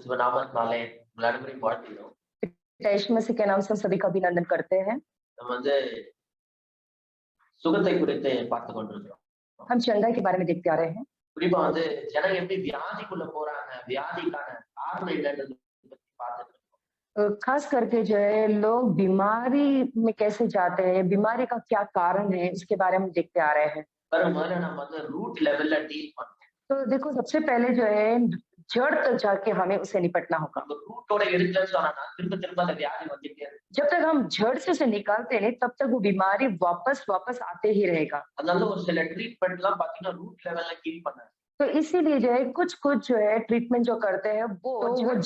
கிறிஸ்துவ நாமத்தினாலே உங்கள் அனைவரையும் வாழ்த்துகிறோம். यीशु मसीह के नाम से हम सभी का अभिनंदन करते हैं। நம்ம வந்து சுகத்தை குறித்து பார்த்துக் கொண்டிருக்கிறோம். हम चंगाई के बारे में देखते आ रहे हैं। குறிப்பா வந்து ஜனங்க எப்படி வியாதிக்குள்ள போறாங்க, வியாதிக்கான காரணம் என்னன்றது பத்தி பார்த்துட்டு இருக்கோம். खास करके जो है लोग बीमारी में कैसे जाते हैं, बीमारी का क्या कारण है, इसके बारे में देखते आ रहे हैं। முதல்ல நம்ம வந்து ரூட் லெவல்ல டீல் பண்ணணும். तो देखो सबसे पहले जो है जड़ तक जाके हमें उससे निपटना होगा। நம்ம ரூட்டோட எடுக்கலன்னு சொன்னா திரும்ப திரும்ப அந்த வியாதி வந்துட்டே இருக்கு. जब तक हम जड़ से उसे निकालते नहीं तब तक वो बीमारी वापस आते ही रहेगा। அதனால ஒரு சில ட்ரீட்மெண்ட்லாம் பாத்தீங்கன்னா ரூட் லெவல்ல கீல் பண்ணாங்க. तो इसीलिए जो है कुछ जो है ट्रीटमेंट जो करते हैं वो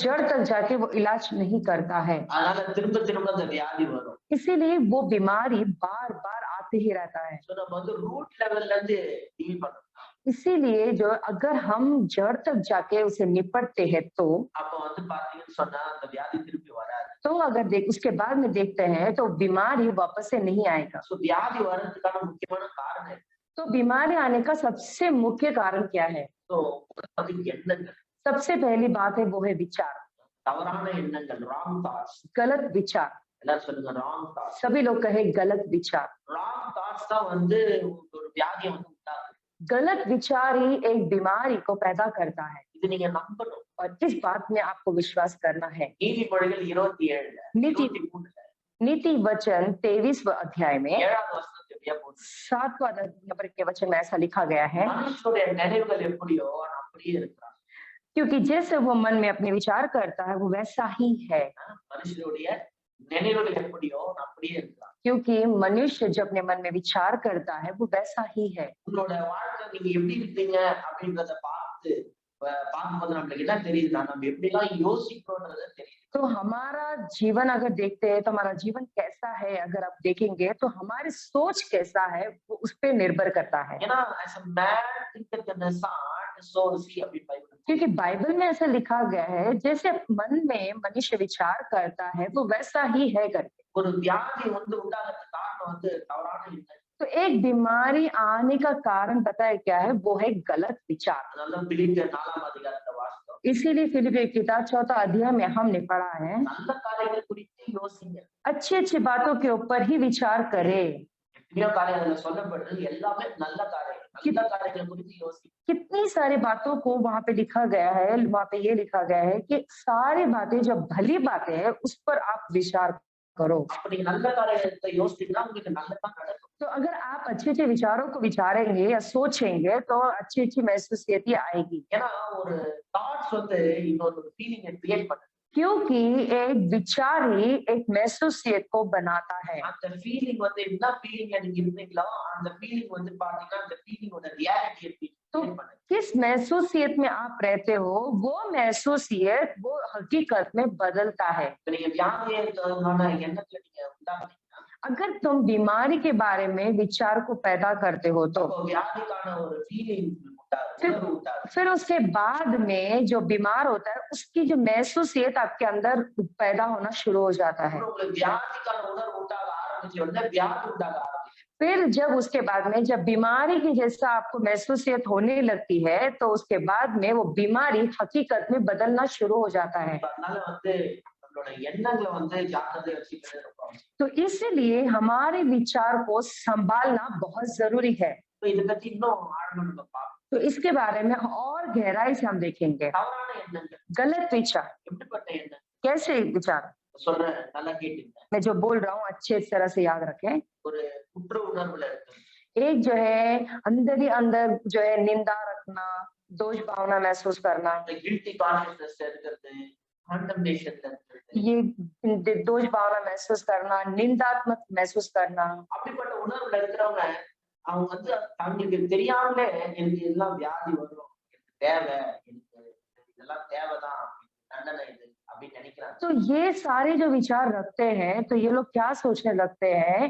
जड़ तक जाके वो इलाज नहीं करता है। அதனால திரும்ப திரும்ப அந்த வியாதி வரும். इसीलिए वो बीमारी बार आते ही रहता है। சோ நம்ம வந்து ரூட் லெவல்ல இருந்து டீல் பண்ணணும். इसीलिए जो अगर हम जड़ तक जाके उसे निपटते हैं तो அப்ப வந்து பாத்தீங்கன்னு சொன்னா அந்த வியாதி திருப்பி வராது. तो अगर उसके बाद में देखते हैं तो बीमारी वापस से नहीं आएगा। சோ வியாதி வர்றதுக்கான முக்கியமான காரணம் என்ன? तो बीमारी आने का सबसे मुख्य कारण क्या है? तो எண்ணங்கள். सबसे पहली बात है वो है विचार, தவறான எண்ணங்கள், ராங் தாட்ஸ். गलत विचार। எல்லாரும் சொல்லுங்க ராங் தாட்ஸ். सभी लोग कहे गलत विचार। ராங் தாட்ஸ் தான் வந்து ஒரு வியாதியை வந்து உண்டாக்குது. गलत विचार ही एक बीमारी को पैदा करता है। இது நீங்க நம்பணும். और इस बात में आपको विश्वास करना है। நீதிமொழிகள் 27 नीति वचन 23वें अध्याय में 7வது வசனத்துல 7वां नंबर के वचन में ऐसा लिखा गया है, மனுஷனுடைய நினைவுகள் எப்படியோ அவன் அப்படியே இருக்கிறான். क्योंकि जैसे वो मन में अपने विचार करता है वो वैसा ही है। மனுஷனுடைய நினைவுகள் எப்படியோ அவன் அப்படியே இருக்கிறான். क्योंकि मनुष्य जो अपने मन में विचार करता है वो वैसा ही है। உங்களோட வாழ்க்கை நீங்க எப்படி இருக்கீங்க அப்படின்றத பார்க்கும்போது நம்மளுக்கு என்ன தெரியுதுன்னா நம்ம எப்படி எல்லாம் யோசிக்கிறோம்ன்றது தெரியுது. तो हमारा जीवन अगर देखते हैं तो हमारा जीवन कैसा है अगर आप देखेंगे तो हमारी सोच कैसा है वो उस पर निर्भर करता है। ஏன்னா as a man thinketh in his heart so is he அப்படி பைபிள். क्योंकि बाइबल में ऐसा लिखा गया है जैसे मन में मनुष्य विचार करता है वो वैसा ही है करके। ஒரு வியாதி வந்து உண்டாகிறதுக்கு காரணம் வந்து தவறான எண்ணம். तो एक बीमारी आने का कारण पता है क्या है? वो है गलत विचार। அதனால பிலிப்பியர் 4ஆம் அதிகாரத்தை வாசித்தோம். इसीलिए फिलिपियों की किताब 4वां अध्याय में हमने पढ़ा है, நல்ல காரியங்கள் குறித்து யோசிங்க. अच्छी बातों के ऊपर ही विचार करे। எத்தனையோ காரியங்கள் சொல்லப்படுறது எல்லாமே நல்ல காரியங்கள். நல்ல காரியங்கள் குறித்து யோசிங்க. कितनी सारी बातों को वहां पे लिखा गया है, वहां पे ये लिखा गया है कि सारी बातें जो भली बातें हैं उस पर आप विचार करो। அப்படி நல்ல காரியத்தை யோசிச்சீங்கன்னா உங்களுக்கு நல்லதா நடக்கும். तो अगर आप अच्छे विचारों को विचारेंगे या सोचेंगे तो अच्छी महसूसियत आएगी। ஏன்னா ஒரு தாட்ஸ் வந்து இன்னொரு ஃபீலிங்கை கிரியேட் பண்ணுது. क्योंकि एक विचार ही एक महसूसियत को बनाता है। அந்த ஃபீலிங் வந்து என்ன ஃபீலிங்ல நீங்க இருந்தீங்களோ அந்த ஃபீலிங் வந்து பாத்தீங்கன்னா அந்த ஃபீலிங்கோட ரியாலிட்டியை तो किस महसूसियत में आप रहते हो वो महसूसियत वो हकीकत में बदलता है। நீங்க வியாதியான எண்ணத்துல நீங்க உண்டாக்குறீங்கன்னா अगर तुम बीमारी के बारे में विचार को पैदा करते हो तो வியாதிக்கான ஒரு ஃபீலிங் फिर उसके बाद में जो बीमार होता है उसकी जो महसूसियत आपके अंदर पैदा होना शुरू हो जाता है। வியாதிக்கான உணர்வு உண்டாக ஆரம்பிச்ச உடனே வியாதி உண்டாக ஆரம்பிச்சு फिर जब उसके बाद में जब बीमारी की जैसा आपको महसूसियत होने लगती है तो उसके बाद में वो बीमारी हकीकत में बदलना शुरू हो जाता है। அதனால வந்து நம்மளோட எண்ணங்களை வந்து ஜாக்கிரதை வச்சுக்கிறது ரொம்ப அவசியம். तो इसलिए हमारे विचार को संभालना बहुत जरूरी है। இதை பத்தி இன்னும் ஆழமா நம்ம பார்ப்போம். तो इसके बारे में और गहराई से हम देखेंगे। தவறான எண்ணங்கள், गलत विचार, எப்படிப்பட்ட எண்ணம் कैसे विचार, சொல்றேன் நல்லா கேட்டுங்க. मैं जो बोल रहा हूँ अच्छे तरह से याद रखें। ஒரு குற்ற உணர்வுல இருக்கு. एक जो है अंदर ही अंदर जो है निंदा रखना, दोष भावना महसूस करना, गिल्टी कॉन्शियसनेस இருக்கிறது, condemnationல இருக்கிறது. ये दोष भावना महसूस करना, निंदात्मक महसूस करना। அப்படிப்பட்ட உணர்வுல இருக்கிறவங்க அவங்க வந்து அவங்களுக்கு தெரியாமலே எனக்கு இதெல்லாம் வியாதி வரும், எனக்கு தேவை, எனக்கு இதெல்லாம் தேவைதான், தண்டனை இது அப்படின்னு நினைக்கிறாங்க. तो ये सारे जो विचार रखते हैं तो ये लोग क्या सोचने लगते हैं,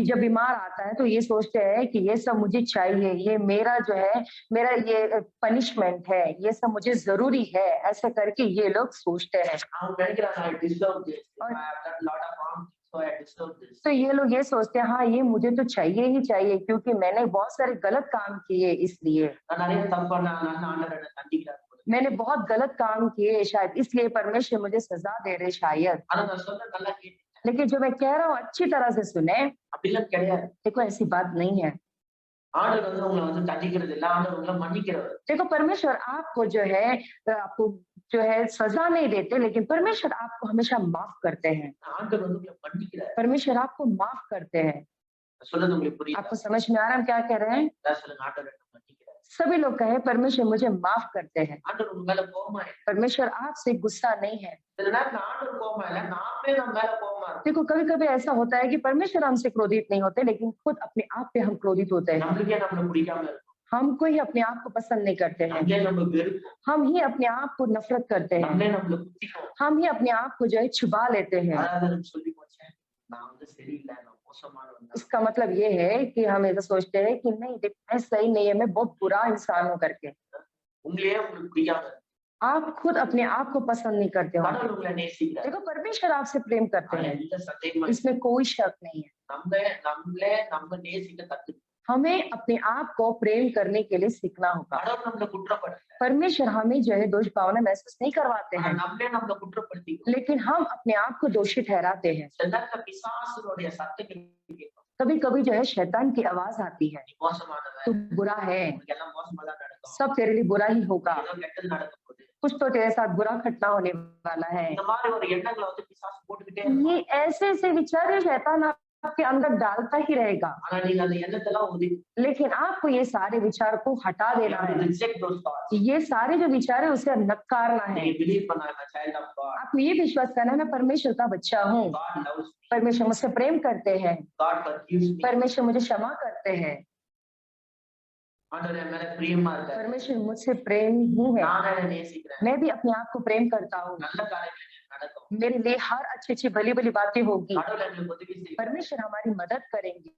जब बीमार आता है तो ये सोचते हैं कि ये सब मुझे चाहिए, ये मेरा जो है मेरा ये पनिशमेंट है, ये सब मुझे जरूरी है, ऐसे करके ये लोग सोचते हैं। அவங்க நினைக்கிறாங்க I deserve this, I have done lot of wrong things, so I deserve this. तो ये लोग ये सोचते हैं हाँ ये मुझे तो चाहिए ही चाहिए क्योंकि मैंने बहुत सारे गलत काम किए इसलिए। நான் நிறைய தப்பு பண்ணேன், நான் ஆண்டவர் என்னை தண்டிக்கிறார். मैंने बहुत गलत काम किए, शायद इसलिए परमेश्वर मुझे सजा दे रहे शायद। ஆனா நான் சொல்றது நல்லா கேட்டு लेकिन जो मैं कह रहा हूँ अच्छी तरह से सुने। அப்படிலாம் கிடையாது. देखो ऐसी बात नहीं है। ஆண்டவர் உங்களை தண்டிக்கிறது இல்ல, ஆண்டவர் உங்களை மன்னிக்கிறவர். देखो परमेश्वर आपको जो है आपको जो है सजा नहीं देते, लेकिन परमेश्वर आपको हमेशा माफ करते हैं। ஆண்டவர் உங்களை மன்னிக்கிறார். परमेश्वर आपको माफ करते हैं। சொல்றது உங்களுக்கு புரியுதா? आपको समझ में आ रहा है हम क्या कह रहे हैं? சொல்லுங்க, ஆண்டவர் என்னை மன்னிக்கிறார். सभी लोग कहे परमेश्वर मुझे माफ करते हैं। ஆண்டவர் உங்க மேல கோபமா இல்லை. परमेश्वर आपसे गुस्सा नहीं है। சில நேரத்துல ஆண்டவர் கோபமா இல்ல, நாமே நம்ம மேல கோபமா இருக்கோம். देखो कभी कभी ऐसा होता है कि परमेश्वर हमसे क्रोधित नहीं होते, लेकिन खुद अपने आप पे हम क्रोधित होते हैं। நம்மளுக்கே நம்மள பிடிக்காம இருக்கும். हमको ही अपने आप को पसंद नहीं करते हैं। நம்மளே நம்ம வெறுப்போம். हम ही अपने आप को नफरत करते हैं। நம்மளே நம்மள குத்திப்போம். हम ही अपने आप को जो है छुपा लेते हैं। அதாவது நம்ம சொல்லி போச்சேன், நான் சரியில்லை, நான் மோசமானவன். इसका मतलब ये है कि हम ऐसा सोचते हैं कि नहीं देख मैं सही नहीं है, मैं बहुत बुरा इंसान हूँ करके। உங்களையே உங்களுக்கு பிடிக்காம இருக்கு. आप खुद अपने आप को पसंद नहीं करते हो। கடவுள் உங்களை நேசிக்கிறார். देखो परमेश्वर आपसे प्रेम करते அதுல हैं, எந்த சந்தேகமும் இல்லை. इसमें कोई शक नहीं है। நம்ம நேசிக்க கத்துக்கணும். हमें अपने आप को प्रेम करने के लिए सीखना होगा। கடவுள் நம்மள குற்றப்படுத்தல. परमेश्वर हमें जो है दोष भावना महसूस नहीं करवाते ஆனா हैं, நம்மளே நம்மள குற்றப்படுத்திக்கிறோம். लेकिन हम अपने आप को दोषी ठहराते हैं। சில நேரத்துல பிசாசுடைய சத்தங்கள் கேட்கும். कभी कभी जो है शैतान की आवाज आती है, நீ மோசமானவன், तू बुरा है, உனக்கு எல்லாம் மோசமா தான் நடக்கும், सब तेरे लिए बुरा ही होगा, ஏதோ கெட்டது நடக்க போகுது. कुछ तो तेरे साथ बुरा घटना होने वाला है। இந்த மாதிரி ஒரு எண்ணங்களை பிசாசு போட்டுக்கிட்டே இருப்பான். ये ऐसे ऐसे विचार ये शैतान आपके अंदर डालता ही रहेगा, ஆனா நீங்க அந்த எண்ணத்தெல்லாம் ஒதுக்கி लेकिन आपको ये सारे विचार को हटा देना है। Reject those thoughts. ये सारे जो विचार है उसे नकारना है। நீங்க பிலீவ் பண்ணாங்க child of God. आपको ये विश्वास करना है मैं परमेश्वर का बच्चा हूँ, God loves me. परमेश्वर मुझसे प्रेम करते हैं, God forgives me. परमेश्वर मुझे क्षमा करते हैं, ஆண்டவர் என் மேல பிரியமா இருக்காரு. परमेश्वर मुझसे प्रेम ही है। நான் என்ன நேசிக்கிறேன். मैं भी अपने आप को प्रेम करता हूँ, நல்ல காரியங்கள் நடக்கும். मेरे लिए हर अच्छी अच्छी भली भली बातें होगी। கடவுள் எங்களுக்கு உதவி செய்வார். परमेश्वर हमारी मदद करेंगे।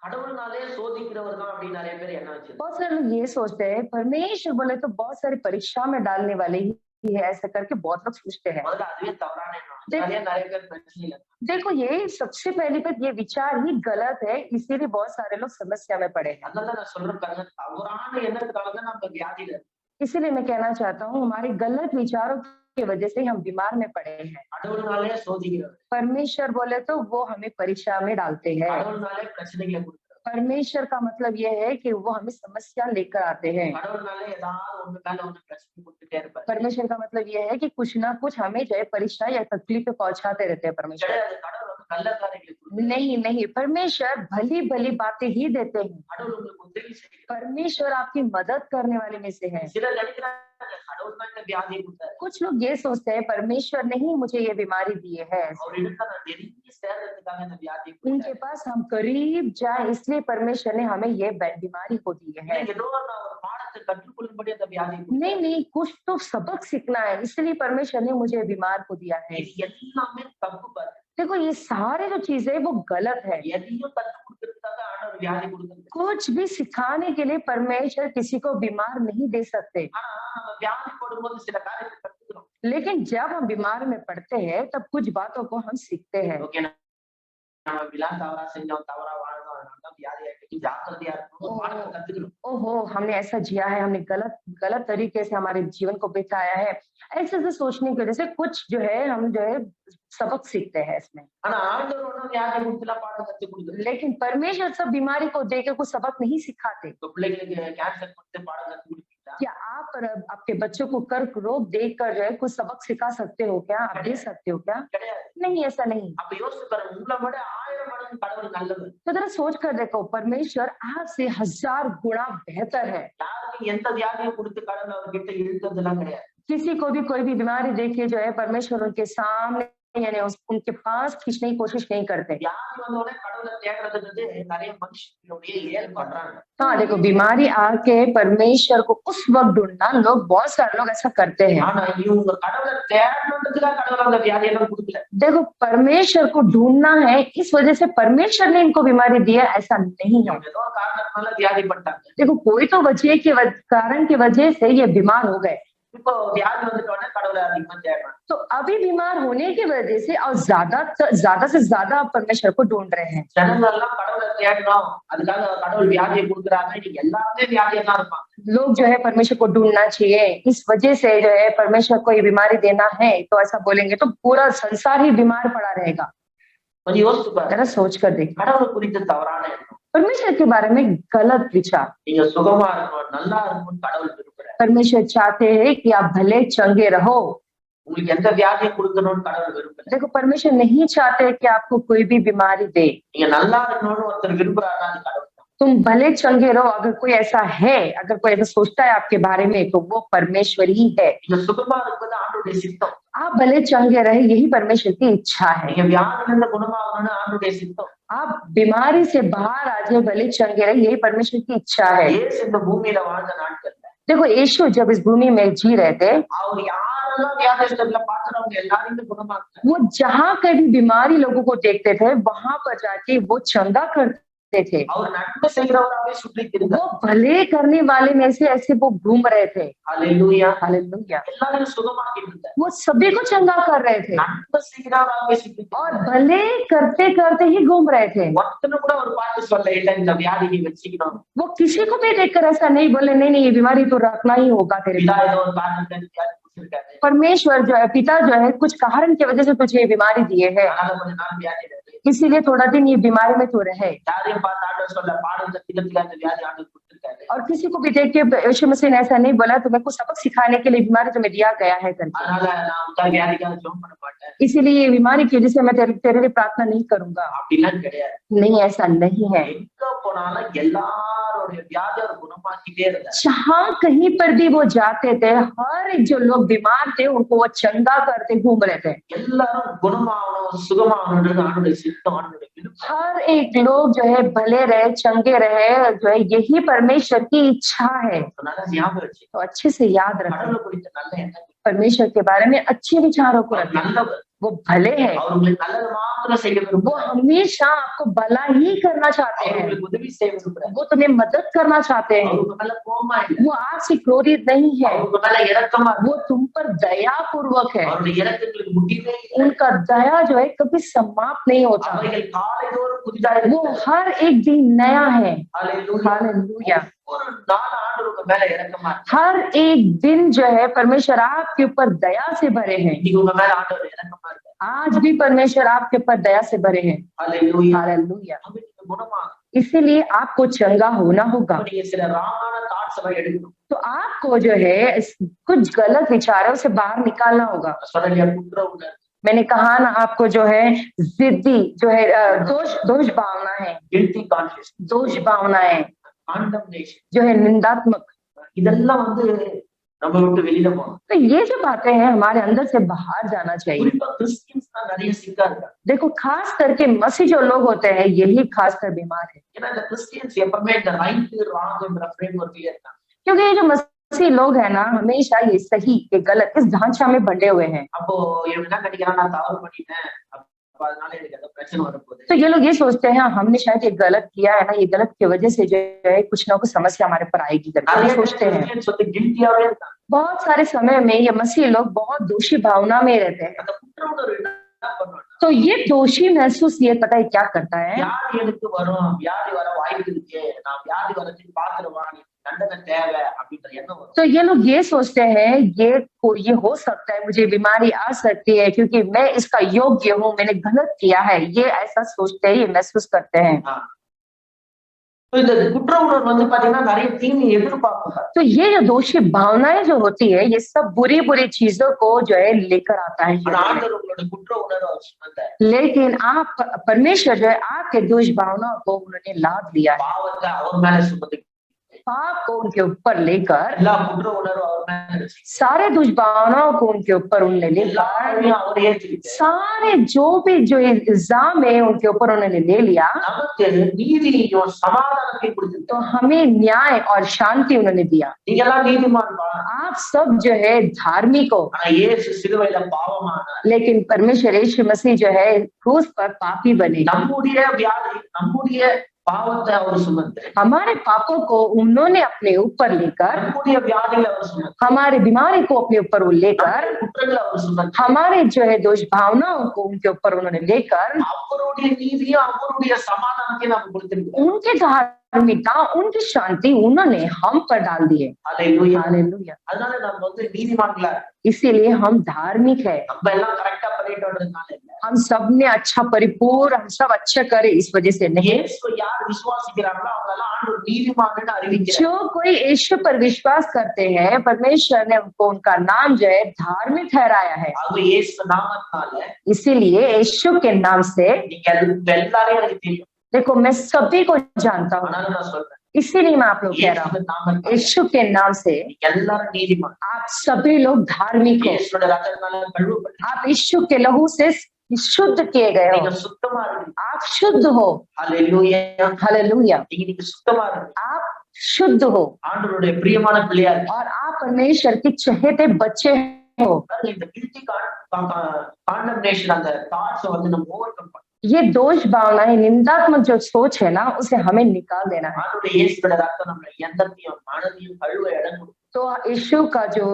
கடவுள்னாலே சோதிக்கிறவர் தான் அப்படின்னு நிறைய பேர் என்ன வச்சிருக்காங்க. बहुत सारे लोग ये सोचते हैं परमेश्वर बोले तो बहुत सारी परीक्षा में डालने वाले ही है, ऐसा करके बहुत लोग सोचते हैं। முதல்ல அதுவே தவறான எண்ணம். அதனாலே நிறைய பேர் பிரச்சனையில இருக்காங்க. देखो ये सबसे पहली बात, ये विचार ही गलत है, इसीलिए बहुत सारे लोग समस्या में पड़े हैं। அதனால நான் சொல்றேன் பாருங்க, தவறான எண்ணத்துக்காக தான் நம்ம வியாதியில இருக்கோம். इसीलिए मैं कहना चाहता हूँ हमारे गलत विचारों की वजह से हम बीमार में पड़े हैं। கடவுள்னாலே சோதிக்கிறவர். परमेश्वर बोले तो वो हमें परीक्षा में डालते हैं। கடவுள்னாலே பிரச்சனைகளை கொடுக்கிறார். परमेश्वर का मतलब ये है कि वो हमें समस्या लेकर आते हैं। கடவுள்னாலே ஏதாவது ஒண்ணு மேல ஒண்ணு பிரச்சனை கொடுத்துட்டே இருப்பார். परमेश्वर का मतलब ये है कि कुछ ना कुछ हमें जो है परीक्षा या तकलीफ पे पहुंचाते रहते हैं परमेश्वर। கிடையாது, கடவுள் நல்ல காரியங்களை கொடுக்கிறார். नहीं नहीं, परमेश्वर भली भली बातें ही देते हैं। கடவுள் உங்களுக்கு உதவி செய்கிறார். परमेश्वर आपकी मदद करने वाले में से है। சிலர் நினைக்கிறாங்க கடவுள் தான் இந்த வியாதியை கொடுத்தாரு. कुछ लोग ये सोचते हैं परमेश्वर ने ही मुझे ये बीमारी दी है, அவர் இடத்துல நான் நெருங்கி சேர்றதுக்காக இந்த வியாதியை उनके கொடுத்தாரு. पास हम करीब जाए इसलिए परमेश्वर ने हमें ये बीमारी को दी है। ஏதோ நான் ஒரு பாடத்தை கற்றுக்கொள்ளும்படி அந்த வியாதியை கொடுத்தாரு. नहीं नहीं, कुछ तो सबक सीखना है, इसलिए परमेश्वर ने मुझे बीमार को दिया है। இது எல்லாமே தப்பு பாரு. देखो ये सारे जो चीजें वो गलत है। எதையும் கற்றுக் கொடுக்கறதுக்காக ஆண்டவர் வியாதி கொடுக்கிறது. कुछ भी सिखाने के लिए परमेश्वर किसी को बीमार नहीं दे सकते, ஆனா நம்ம வியாதி போடும்போது சில காரியத்தை கத்துக்கிறோம். लेकिन जब हम बीमार में पड़ते हैं तब कुछ बातों को हम सीखते हैं। ஓகே, நம்ம விழா தவறா செஞ்சோம், தவறா வாழ்ந்தோம், அதனால வியாதி ஆயிடுச்சு, ஜாக்கிரதையா இருக்கணும், ஒரு பாடத்தை கத்துக்கணும். ओहो हमने ऐसा जिया है, हमने गलत गलत तरीके से हमारे जीवन को बिताया है, ऐसे ऐसे सोचने की वजह से कुछ जो है हम जो है सबक सीखते हैं इसमें। ஆனா ஆண்டவர் ஒண்ணும் வியாதி கொடுத்துலாம் பாடம் கத்து கொடுக்குது. लेकिन परमेश्वर सब बीमारी को देकर कुछ सबक नहीं सिखाते। இப்ப பிள்ளைங்களுக்கு கேன்சர் கொடுத்து பாடம் கத்து கொடுப்பீங்களா? क्या आप आपके बच्चों को कर्क रोग देकर जो है कुछ सबक सिखा सकते हो क्या, आप दे सकते हो क्या? கிடையாது. नहीं, ऐसा नहीं। அப்ப யோசிச்சு பாருங்க, உங்களை விட 1000 மடங்கு கடவுள் நல்லவர். तो जरा सोच कर देखो, परमेश्वर आपसे 1000 गुना बेहतर है। யாருக்கும் எந்த வியாதியை கொடுத்து கடவுள் அவர்கிட்ட இழுத்ததெல்லாம் கிடையாது. किसी को भी कोई भी बीमारी देखिए जो है परमेश्वर उनके सामने यानी उनके पास खींचने की कोशिश नहीं करते। வியாதி வந்தோடனே கடவுளை தேடுறதுன்றது நிறைய மனுஷனுடைய இயல்பு பண்றாங்க. हाँ देखो, बीमारी आके परमेश्वर को उस वक्त ढूंढना लोग बहुत सारे लोग ऐसा करते हैं। ஆனா இவங்க கடவுளை தேடணுன்றதுக்காக கடவுள் அந்த வியாதியெல்லாம் கொடுக்கல. देखो परमेश्वर को ढूंढना है, इस वजह से परमेश्वर ने इनको बीमारी दिया, ऐसा नहीं है। ஏதோ ஒரு காரணத்தினால வியாதிப்பட்டாங்க. देखो कोई तो वजह के कारण की वजह से ये बीमार हो गए। இப்போ வியாதி வந்துட்டோன்னே கடவுளை அதிகமா தேடுறாங்க. तो अभी बीमार होने की वजह से और ज्यादा से ज्यादा आप परमेश्वर को ढूंढ रहे हैं। ஜனங்கள் எல்லாம் கடவுளை தேடணும், அதுக்காக கடவுள் வியாதியை கொடுக்குறாங்க. இன்னைக்கு எல்லாருமே வியாதியா தான் இருப்பாங்க. लोग जो है परमेश्वर को ढूंढना चाहिए, इस वजह से जो है परमेश्वर को ये बीमारी देना है, तो ऐसा बोलेंगे तो पूरा संसार ही बीमार पड़ा रहेगा। கொஞ்சம் யோசிச்சு பாருங்க. जरा सोच कर देखिए, கடவுளை குறித்த தவறான எண்ணம். परमेश्वर के बारे में गलत विचार। நீங்க சுகமா இருக்கணும், நல்லா இருக்கணும்னு கடவுள் விரும்புறாரு. परमेश्वर चाहते हैं कि आप भले चंगे रहो। உங்களுக்கு எந்த வியாதியை கொடுக்கணும்னு கடவுள் விரும்பல. देखो परमेश्वर नहीं चाहते कि आपको कोई भी बीमारी दे। நீங்க நல்லா இருக்கணும்னு ஒருத்தர் விரும்புறாருன்னா அது கடவுள் தான். तुम भले चंगे रहो, अगर कोई ऐसा है, अगर कोई ऐसा सोचता है आपके बारे में, तो वो परमेश्वर ही है। நீங்க சுகமா இருப்பது ஆண்டவருடைய சித்தம். आप भले चंगे रहे, यही परमेश्वर की इच्छा है। நீங்க வியாதியில இருந்து குணமாகணும்னு ஆண்டவருடைய சித்தம். आप बीमारी से बाहर आ जाए, भले चंगे रहे, यही परमेश्वर की इच्छा है। இயேசு இந்த பூமியில வாழ்ந்த நாட்கள்ல देखो यीशु जब इस भूमि में जी रहे थे, அவர் யாரெல்லாம் வியாதிஸ்தர்களை பார்க்கிறவங்க எல்லாரையுமே குணமாக்குறாரு. वो जहाँ कभी बीमारी लोगों को देखते थे, वहां पर जाके वो चंगा करते थे। அவர் நன்மை செய்கிறவராகவே சுற்றி திரிந்தார். वो भले करने वाले में से ऐसे वो घूम रहे थे। ஹல்லேலூயா. हालेलुया। எல்லாரையும் சுகமாக்கிட்டு இருந்தார். वो सभी को चंगा कर रहे थे நன்மை செய்கிறவராகவே சுற்றி और திரிந்தார். भले करते करते ही घूम रहे थे। ஒருத்தனை கூட ஒரு பாட்டு சொல்ல இல்லை இந்த வியாதியை வச்சுக்கணும். वो किसी को भी देखकर ऐसा नहीं बोले, नहीं नहीं ये बीमारी तो रखना ही होगा तेरे பிதா पास। ஏதோ ஒரு காரணத்தை வியாதி கொடுத்திருக்காரு. परमेश्वर जो है, पिता जो है, कुछ कारण की वजह से तुझे ये बीमारी दिए है, அதனால கொஞ்ச நாள் வியாதி இருக்கு. इसीलिए थोड़ा दिन ये बीमारी में तो रहे। யாரையும் பார்த்து ஆண்டவர் சொல்ல பாடுங்க தினத்துல அந்த வியாதி ஆண்டவர் கொடுத்திருக்காரு. और किसी को भी देख के यीशु मसीह ने ऐसा नहीं बोला तुम्हें कुछ सबक सिखाने के लिए बीमारी तुम्हें दिया गया है करके, அதனால நான் உங்க வியாதிக்காக ஜெபம் பண்ண மாட்டேன். इसीलिए ये बीमारी की वजह से मैं तेरे लिए प्रार्थना नहीं करूंगा। அப்படிலாம் கிடையாது. नहीं, ऐसा नहीं है। எங்க போனாலும் எல்லாருடைய வியாதியை அவர் குணமாக்கிட்டே இருந்தார். जहाँ कहीं पर भी वो जाते थे, हर एक जो लोग बीमार थे उनको वो चंगा करते घूम रहे थे। எல்லாரும் குணமாகணும் சுகமாகணும்ன்றது ஆண்டவருடைய சித்தம், ஆண்டவருடைய விருப்பம். हर एक लोग जो है भले रहे, चंगे रहे, जो है यही परमेश्वर की इच्छा है। அதனால ஞாபகம் வச்சு तो अच्छे से याद रखें, கடவுளை குறித்த நல்ல எண்ணம். परमेश्वर के बारे में अच्छे विचारों को அவர் रखें। நல்லவர். वो भले हैं, அவர் உங்களுக்கு நல்லது மாத்திரம் செய்ய वो விரும்புகிறார். हमेशा आपको भला ही करना चाहते அவர் हैं, உங்களுக்கு உதவி செய்ய விரும்புகிறார். वो तुम्हें मदद करना चाहते हैं। அவருக்கு மேல கோபமா இல்ல. वो आपसे क्रोधित नहीं है, அவருக்கு மேல இரக்கமா இருக்கு. वो तुम पर दया पूर्वक है। அவருடைய இரக்கங்களுக்கு முடிவே இல்லை. उनका दया जो है कभी समाप्त नहीं होता, அவைகள் காலைதோறும் புதிதாக वो இருக்கிறது. हर एक दिन नया है। ஹல்லேலூயா. हालेलुया। ஒரு நாள் ஆண்டவர் உங்க மேல இரக்கமா இருக்கு. हर एक दिन जो है परमेश्वर आपके ऊपर दया से भरे हैं। இன்னைக்கு உங்க மேல ஆண்டவர் இரக்கமா இருக்கு. आज भी परमेश्वर आपके ऊपर दया से भरे हैं। ஹல்லேலூயா. हालेलुया। அப்ப நீங்க குணமாகணும். इसीलिए आपको चंगा होना होगा। அப்ப நீங்க சில ராங்கான தாட்ஸ் எல்லாம் எடுக்கணும். तो आपको जो है कुछ गलत विचार है उसे बाहर निकालना होगा। சொன்னலையா குற்ற உணர்வு, मैंने कहा ना आपको जो है जिद्दी जो है दोष भावना है, guilty conscious, दोष भावना है, condemnation, जो है निंदात्मक, இதெல்லாம் வந்து நம்ம விட்டு வெளியில போகணும். तो ये जो बातें हैं हमारे अंदर से बाहर जाना चाहिए। குறிப்பா கிறிஸ்டியன்ஸ் தான் நிறைய சிக்கா இருக்காங்க. देखो खास करके मसीह जो लोग होते हैं यही खासकर बीमार है, ஏன்னா இந்த கிறிஸ்டியன்ஸ் எப்பவுமே இந்த ரைட் ராங்ன்ற ஃப்ரேம் ஒர்க்லயே இருக்காங்க. क्योंकि ये जो मसीह लोग हैं ना हमेशा ये सही ये गलत इस ढांचा में बंधे हुए हैं। அப்போ இவங்க என்ன நினைக்கிறாங்க, நான் தவறு பண்ணிட்டேன், அப்ப அதனால எனக்கு ஏதோ பிரச்சனை வரப்போகுது. तो ये लोग ये सोचते हैं हमने शायद ये गलत किया है ना, ये गलत की वजह से जो है कुछ ना कुछ समस्या हमारे ऊपर आएगी करके நிறைய ये सोचते हैं। கிறிஸ்டியன்ஸ் வந்து கில்ட்டியாவே இருக்காங்க. बहुत सारे समय में ये मसीह लोग बहुत दोषी भावना में रहते हैं। அந்த குற்ற உணர்வு என்ன பண்ணுவாங்க, तो ये दोषी महसूस ये पता है क्या करता है, வியாதி எனக்கு வரும், வியாதி வர வாய்ப்பு இருக்கு, நான் வியாதி வரதுக்கு பாத்துருவான், தண்டனை தேவை அப்படின்ற எண்ணம் வரும். तो ये लोग ये सोचते हैं ये हो सकता है मुझे बीमारी आ सकती है क्योंकि मैं इसका योग्य हूँ, मैंने गलत किया है, ये ऐसा सोचते हैं, ये महसूस करते हैं। இந்த குற்ற உணர்வு வந்து பாத்தீங்கன்னா நிறைய தீமை எதிர்பார்ப்பாங்க. तो ये जो दोषी भावनाएं जो होती है ये सब बुरी बुरी चीजों को जो है लेकर आता है। ஆனா ஆண்டவர் உங்களோட குற்ற உணர்வு அவர் சுமந்தார். लेकिन आप परमेश्वर जो है आपके दोष भावनाओं को उन्होंने लाद लिया है, பாவத்தை அவர் மேல சுமந்து पाप को उनके ऊपर लेकर எல்லா குற்ற உணர்வு அவர் மேல வச்சு सारे दुष्भावनाओं को उनके ऊपर उन्होंने लेकर எல்லாரையும் அவர் ஏற்றுக்கிட்டு सारे जो भी जो इल्जाम है उनके ऊपर उन्होंने ले लिया, நமக்கு நீதியையும் சமாதானத்தையும் கொடுத்து तो हमें न्याय और शांति उन्होंने दिया। நீங்க எல்லாம் நீதிமான் பா, आप सब जो है धार्मिक हो, ஆனா இயேசு சிலுவையில பாவமானார். लेकिन परमेश्वर यीशु मसीह जो है क्रूस पर पापी बने। நம்முடைய வியாதி, நம்முடைய பாவத்தை அவர் சுமந்து हमारे पापों को उन्होंने अपने ऊपर लेकर, நம்முடைய வியாதிகளை அவர் சுமந்து हमारे बीमारी को अपने ऊपर वो लेकर, நம்முடைய குற்றங்களை அவர் சுமந்து हमारे जो है दोष भावनाओं को उनके ऊपर उन्होंने लेकर, அவருடைய நீதியும் அவருடைய சமாதானத்தையும் நமக்கு கொடுத்திருக்கிறார். उनके धार्मिकता, उनकी शांति उन्होंने हम पर डाल दिए। ஹல்லேலூயா. हालेलुया। அதனால நம்ம நீதிமான்களா इसीलिए हम धार्मिक है। நம்ம எல்லாம் கரெக்டா பண்ணிட்டு வர்றதுனால இல்ல. हम सब ने अच्छा परिपूर्ण, हम सब अच्छा करे इस वजह से नहीं। இயேசுவை யார் விசுவாசிக்கிறாங்களோ அவங்க எல்லாம் ஆண்டவர் நீதிமான்னு அறிவிக்கிறார். जो कोई यीशु पर विश्वास करते हैं, परमेश्वर ने उनको उनका नाम जो है धार्मिक ठहराया है। அது இயேசு நாமத்தால इसीलिए यीशु के नाम से, நீங்க எல்லாரையும் எனக்கு தெரியும். देखो मैं सभी को जानता हूँ, ஆனாலும் நான் சொல்றேன் इसीलिए मैं आप लोग कह रहा हूँ, இயேசு நாமத்தால यीशु के नाम से எல்லாரும் நீதிமான். आप सभी लोग धार्मिक हो। இயேசுவோட ரத்தத்தினால கழுவப்பட்டு आप यीशु के लहू से शुद्ध किए गए நீங்க हो, சுத்தமா இருக்கீங்க. आप शुद्ध हो। ஹல்லேலூயா. हालेलुया। நீங்க சுத்தமா இருக்கீங்க. आप शुद्ध हो ஆண்டவருடைய பிரியமான பிள்ளையா இருக்கீங்க. और आप परमेश्वर के चहेते बच्चे हो। இந்த கில்ட்டி காண்டம்னேஷன் அந்த தாட்ஸ் நம்ம ஓவர் கம் பண்ணணும். ये दोष भावनाएं, निंदात्मक जो सोच है ना, उसे हमें निकाल देना है। ஆண்டவருடைய இயேசுவோட ரத்தம் நம்மள எந்தத்தையும் மனதையும் கழுவ இடம் கொடுக்கும். तो यीशु का जो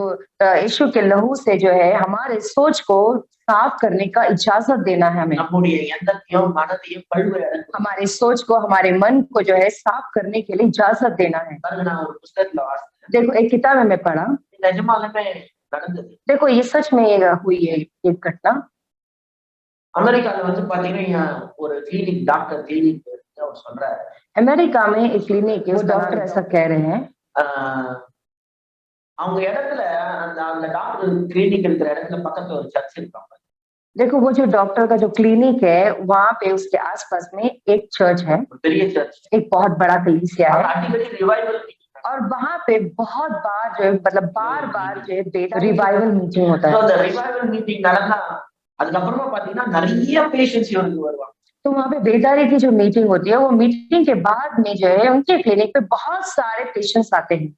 यीशु के लहू से जो है हमारे सोच को साफ करने का इजाजत देना है हमें। நம்முடைய எந்தத்தையும் மனதையும் கழுவ இடம் கொடுக்கும். हमारे सोच को, हमारे मन को जो है साफ करने के लिए इजाजत देना है। பாருங்க, நான் ஒரு புத்தகத்துல வாசிச்சேன். देखो एक किताब में मैं पढ़ा, நிஜமாலுமே நடந்தது. देखो ये सच में हुई है एक घटना। அமெரிக்கால பாத்தீங்கன்னா ஒரு டாக்டர் கிளினிக் அவர் சொல்றாரு, अमेरिका में एक क्लिनिक है, उस डॉक्टर ऐसा कह रहे हैं, அவங்க இடத்துல அந்த டாக்டர் கிளினிக் இருக்கிற இடத்துல பக்கத்துல ஒரு சர்ச் இருக்காங்க. देखो वो जो डॉक्टर का जो क्लिनिक है, वहाँ पे उसके आसपास में एक चर्च है, பெரிய சர்ச், एक बहुत बड़ा कलीसिया है, அடிக்கடி ரிவைவல் और वहाँ पे बहुत बार जो है, मतलब बार बार जो है रिवाइवल मीटिंग होता है। அந்த ரிவைவல் மீட்டிங் நடந்தா அதுக்கப்புறமா பாத்தீங்கன்னா நிறைய பேஷண்ட்ஸ் இவருக்கு வருவாங்க. तो वहाँ पे बेदारी की जो मीटिंग होती है, वो मीटिंग के बाद में जो है उनके क्लिनिक पे बहुत सारे पेशेंट्स आते हैं,